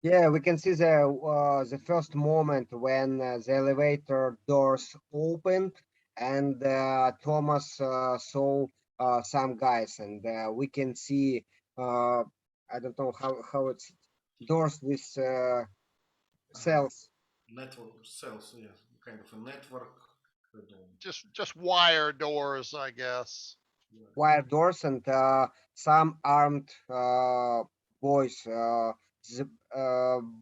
Yeah, we can see the first moment when the elevator doors opened, and Thomas saw some guys, and we can see I don't know how it's doors with cells, Network cells, yes, kind of a network. I don't know. Just wire doors, I guess. Yeah. wire doors, and some armed boys. The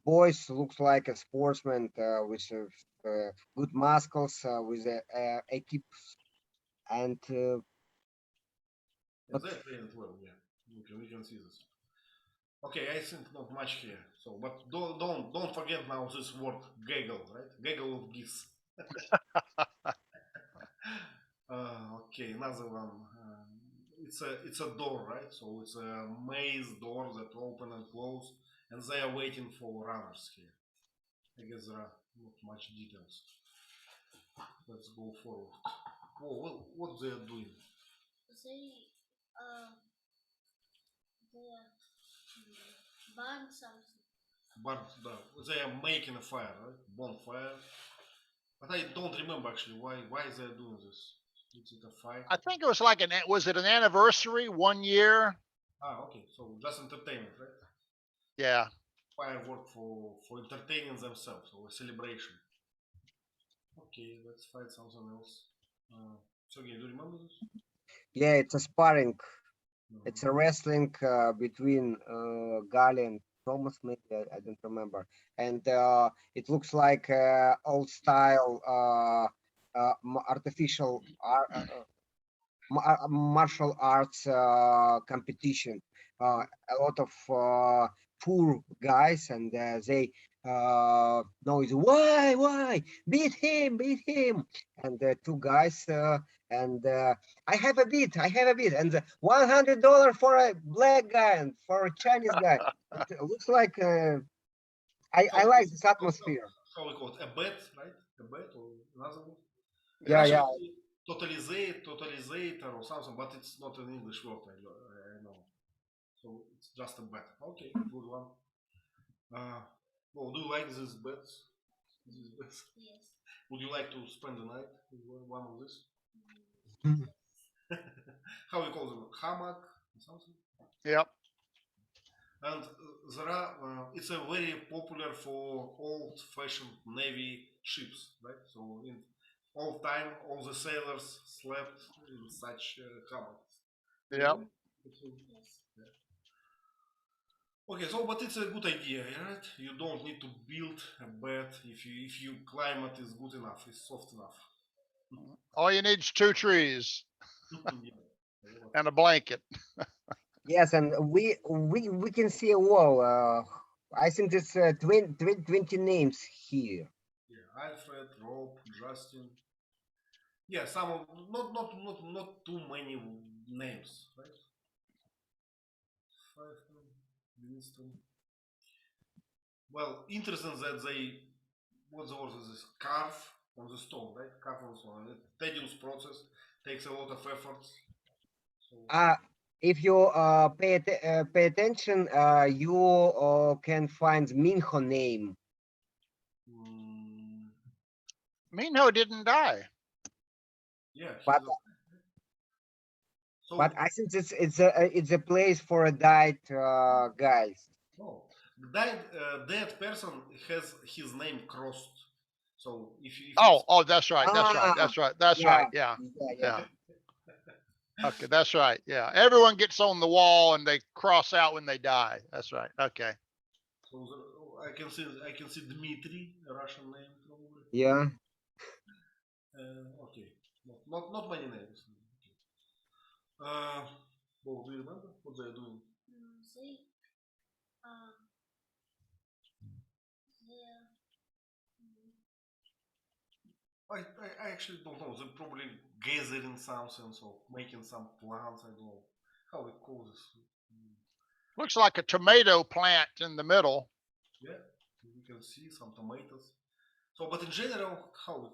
boys looks like a sportsman with good muscles, with a keep, and Yeah, they're trained well, yeah. We can see this. Okay, I think not much here. So, but don't forget now this word gaggle, right? Gaggle of geese. Okay, another one. It's a door, right? So it's a maze door that open and close, and they are waiting for runners here. I guess there are not much details. Let's go forward. Oh, well, what they are doing? They they burn something. But they are making a fire, right? Bonfire. But I don't remember actually why they are doing this. Is it a fight? I think it was like was it an anniversary, 1 year? Okay, so just entertainment, right? Yeah. Firework for entertaining themselves, or a celebration. Okay, let's find something else. Sergey, do you remember this? yeah, it's a sparring. Mhm. It's a wrestling between Gali and Thomas, maybe I don't remember, and it looks like old style artificial martial arts competition. A lot of poor guys, and they noise, why, beat him, and two guys, and I have a bid, and $100 for a black guy and for a Chinese guy. It looks like I like this atmosphere. How we call it? A bet, right? A bet or another word? In Yeah, Russian, yeah. totalizator or something, but it's not an English word, I know. So it's just a bet. Okay, good one. Well, do you like these bets? These bets? Yes. Would you like to spend the night with one of these? Mhm. How we call them? Hammock or something? Yep. And there are, it's a very popular for old-fashioned navy ships, right? So in all time, all the sailors slept in such hammocks. Yep. Yes. Yeah. Okay, so but it's a good idea, right? You don't need to build a bed if you climate is good enough, is soft enough. All you need is 2 trees Yeah. and a blanket. Yes, and we can see a wall. I think there's 20 names here. Yeah, Alfred, Rob, Justin. Yeah, some of not too many names, right? Five, Winston. Well, interesting that they what the word is this carve on the stone, right? Carve on the stone. A tedious process takes a lot of efforts. So If you pay attention, you can find Minho name. mm, Minho didn't die. yeah, But so but I think it's a place for a died guys. no, dead person has his name crossed. So if Oh, that's right. That's right. Ah, That's right. That's yeah, right. Yeah. yeah. Yeah. Okay, that's right. Yeah. Everyone gets on the wall and they cross out when they die. That's right. Okay. so I can see Dmitry, a Russian name probably. Yeah. Okay, not many names. Okay. Well, do you remember what they're doing? They they're I actually don't know. They're probably gathering something, so making some plants. I don't know how we call this. Looks like a tomato plant in the middle. Yeah, you can see some tomatoes. So, but in general, how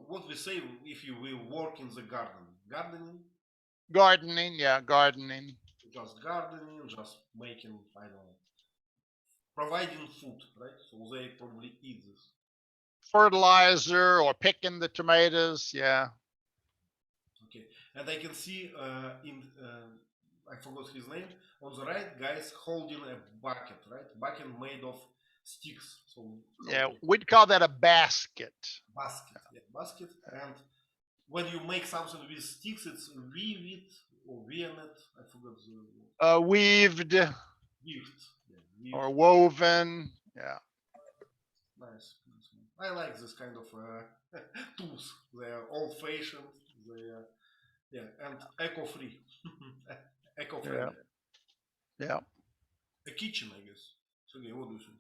what we say if you will work in the gardening, Gardening. Yeah. Gardening. just gardening, just making I don't know, providing food, right? So they probably eat this. Fertilizer or picking the tomatoes. Yeah. Okay, and I can see I forgot his name on the right, guys holding a bucket, right? Bucket made of sticks. So Yeah, we'd call that a basket. basket, yeah, basket. And when you make something with sticks, it's weaved or weaved. I forgot the Weaved weaved. Yeah, weaved. or woven. Yeah. Nice. I like this kind of tools. They are old-fashioned. They are, yeah, and eco-free, eco-friendly. Yeah. A kitchen, I guess. So, okay, what do you think?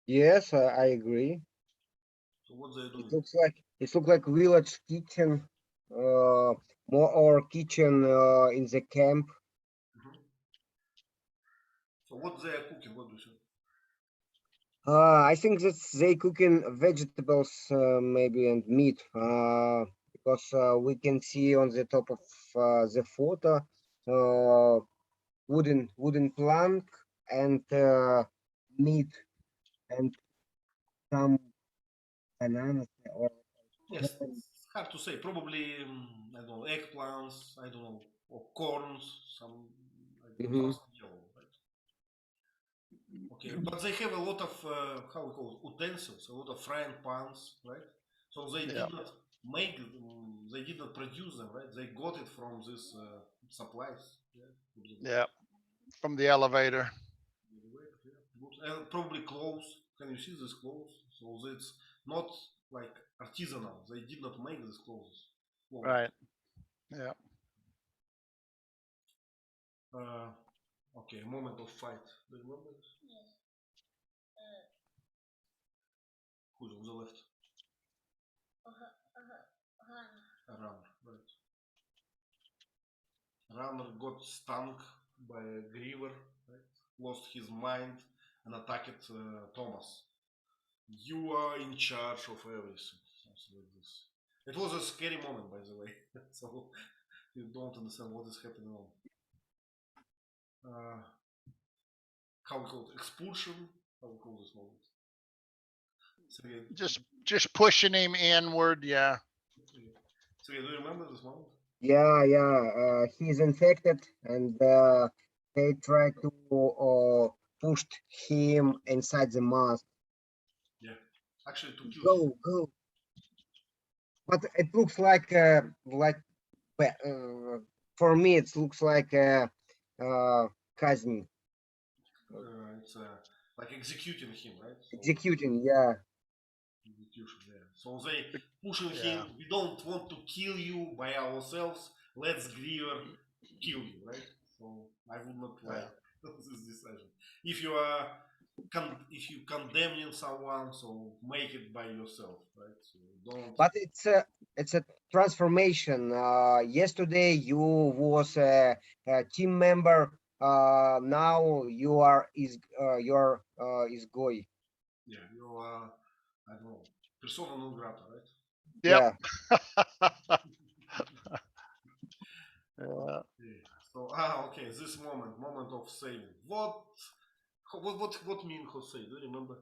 Yes, I agree. So, what they doing? It looks like village kitchen, more or kitchen in the camp. So, what they are cooking? What do you think? I think that they cooking vegetables maybe and meat because we can see on the top of the photo wooden plank and meat and some bananas or Yes, it's hard to say. Probably I don't know, eggplants. I don't know, or corns. Some I don't know, Mhm. something yellow, right? Okay, but they have a lot of how we call it, utensils, a lot of frying pans, right? So they Yeah. did not make, they did not produce them, right? They got it from these supplies. Yeah. From the elevator. Good. And probably clothes. Can you see these clothes? So it's not like artisanal. They did not make these clothes. Right. Yeah. Okay, moment of fight. Do you remember this? Yes. Who's on the left? Runner. Runner, right. Runner got stung by a griever, right? Lost his mind and attacked Thomas. You are in charge of everything. Something like this. It was a scary moment, by the way. So you don't understand what is happening on. How we call it? Expulsion? How we call this moment? Just pushing him inward. Yeah. So do you remember this moment? Yeah. He's infected, and they try to push him inside the mask. Yeah, actually to kill him. Go. But it looks like for me it looks like cousin It's like executing him, right? So, executing. Yeah. execution, yeah. So they pushing Yeah. him. We don't want to kill you by ourselves. Let's griever kill you, right? So I would not like this decision. If you are if you condemning someone, so make it by yourself, right? So don't. But it's a transformation. Yesterday you was a team member. Now you are is goy. Yeah, you are. I don't know. Persona non grata, right? Yep. Yeah. Yeah. Yeah. So okay, this moment of saving. What Minho say? Do you remember?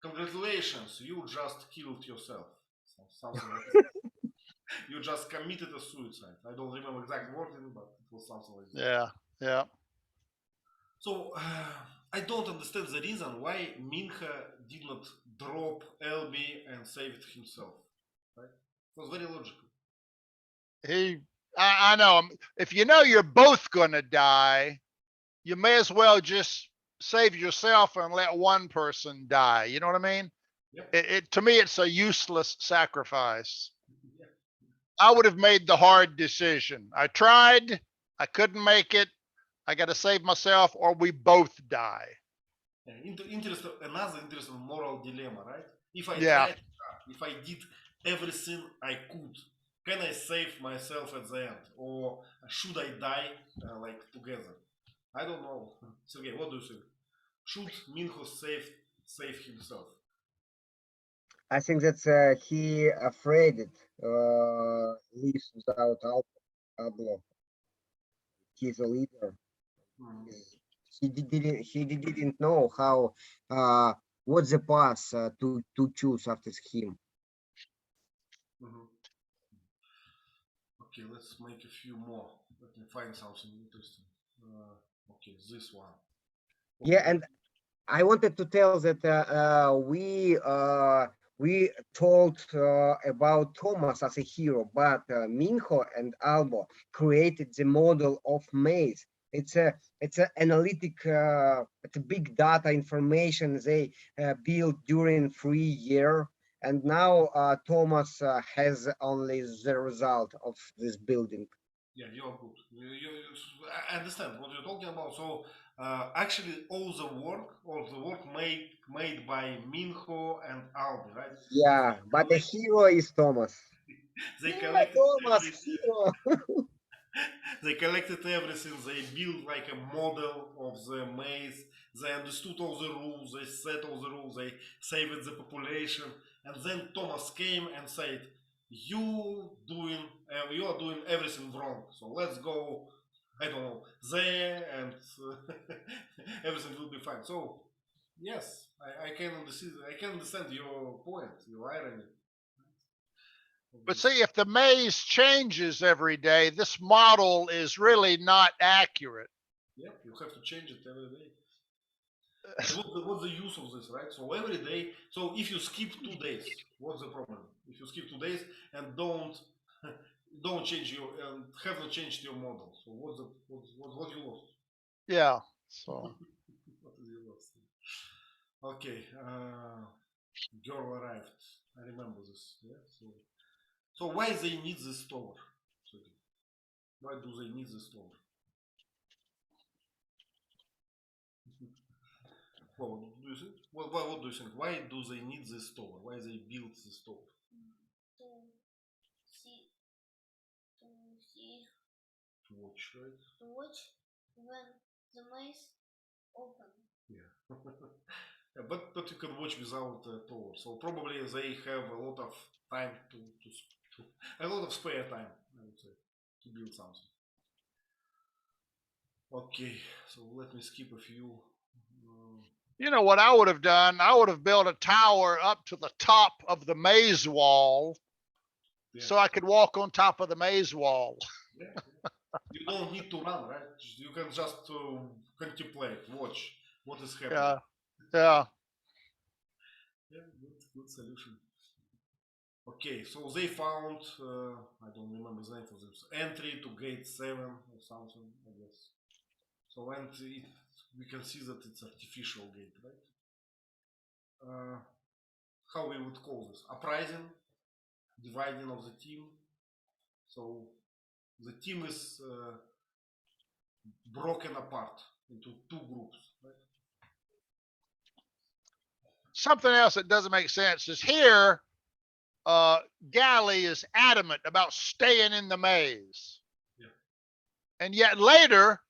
Congratulations, you just killed yourself. Something like that. You just committed a suicide. I don't remember exact wording, but it was something like that. Yeah. So I don't understand the reason why Minho did not drop Alby and save it himself. Right? It was very logical. I know. If you know you're both gonna die, you may as well just save yourself and let one person die. You know what I mean? Yep. To me, it's a useless sacrifice. Yeah. I would have made the hard decision. I tried, I couldn't make it. I got to save myself, or we both die. Another interesting moral dilemma, right? If I Yeah. tried, if I did everything I could, can I save myself at the end, or should I die like together? I don't know. Sergey, what do you think? Should Minho save himself? I think that's he afraid it lives without Pablo. He's a leader. He didn't know how what's the path to choose after him. Okay, let's make a few more. Let me find something interesting. Okay, this one. Yeah, and I wanted to tell that we told about Thomas as a hero, but Minho and Albo created the model of maize. It's a analytic, it's a big data information they built during 3 years, and now Thomas has only the result of this building. Yeah, you're good. I understand what you're talking about. So actually, all the work made by Minho and Alby, right? Yeah, but the hero is Thomas. They Yeah, collected Thomas, hero. they collected everything. They built like a model of the maze. They understood all the rules. They set all the rules. They saved the population. And then Thomas came and said, "You you are doing everything wrong. So let's go. I don't know there, and everything will be fine." So yes, I can understand. I can understand your point, your irony. But see, if the maze changes every day, this model is really not accurate. Yep, you have to change it every day. What's the use of this, right? So every day, so if you skip 2 days, what's the problem? If you skip 2 days and don't change your and have not changed your model, so what you lost? Yeah. So What is you lost? Okay, girl arrived. I remember this. Yeah. So why they need this store? So, why do they need this store? Well, do you think? What do you think? Why do they need this store? Why they built this store? To see, to see, To watch, right? to watch when the maze open. Yeah. Yeah, but you can watch without a tower. So probably they have a lot of time to a lot of spare time, I would say, to build something. Okay, so let me skip a few. you know what I would have done? I would have built a tower up to the top of the maze wall, Yeah. so I could walk on top of the maze wall. Yeah, yeah. You don't need to run, right? You can just contemplate, watch what is happening. Yeah. Yeah. Yeah, good solution. Okay, so they found, I don't remember the name for this, entry to gate 7 or something, I guess. So and we can see that it's artificial gate, right? How we would call this? Uprising, dividing of the team. So the team is broken apart into 2 groups, right? Something else that doesn't make sense is here, Galley is adamant about staying in the maze. Yeah. And yet later,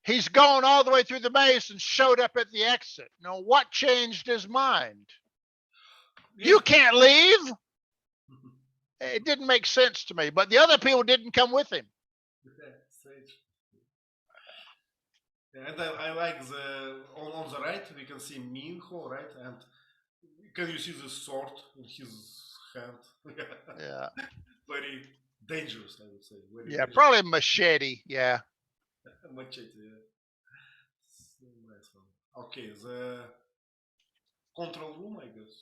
he's gone all the way through the maze and showed up at the exit. Now, what changed his mind? Yeah. You can't leave. It didn't make sense to me, but the other people didn't come with him. Yeah, strange. Yeah, and I like the on the right we can see Minho, right? And can you see the sword in his hand? Yeah. Very dangerous, I would say. Very Yeah, dangerous. probably machete. Yeah. Machete, yeah. So nice one. Okay, the control room, I guess.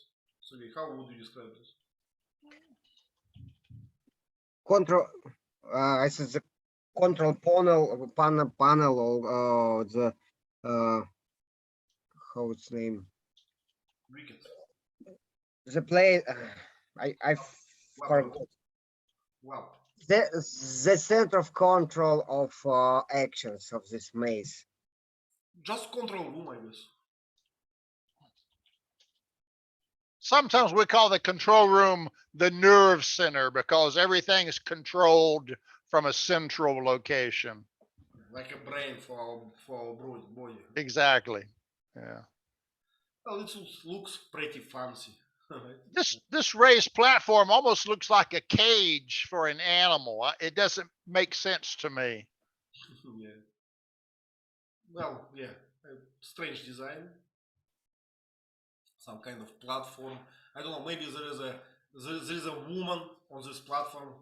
So how would you describe this? Control. I said the control panel or the how its name? Wicked. The play. I forgot. Wow. The center of control of actions of this maze. Just control room, I guess. Sometimes we call the control room the nerve center because everything is controlled from a central location. Like a brain for our body. Exactly. Yeah. Well, it looks pretty fancy. Right? This raised platform almost looks like a cage for an animal. It doesn't make sense to me. Yeah. Well, yeah. Strange design. Some kind of platform. I don't know. Maybe there is a woman on this platform.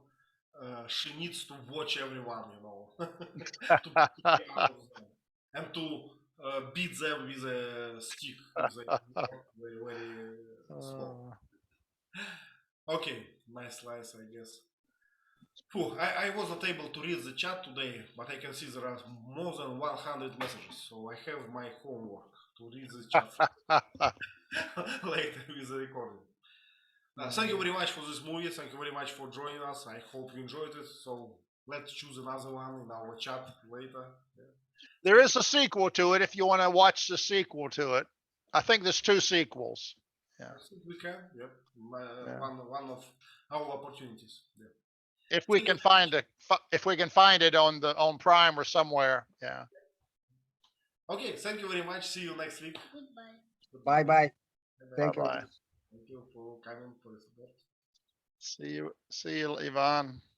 she needs to watch everyone, you know, to be out of them and to beat them with a stick if they walk very, very slow. Okay, nice lies, I guess. Phew, I was not able to read the chat today, but I can see there are more than 100 messages, so I have my homework to read the chat later with the recording. Thank you very much for this movie. Thank you very much for joining us. I hope you enjoyed it. So let's choose another one in our chat later. Yeah. There is a sequel to it if you want to watch the sequel to it. I think there's 2 sequels. I think we can. Yep. Yeah. One of our opportunities. Yeah. If we can find it, on Prime or somewhere. Yeah. Okay. Thank you very much. See you next week. Goodbye. Bye-bye. Thank you. Bye-bye. Thank you for coming for the support. See you, Ivan.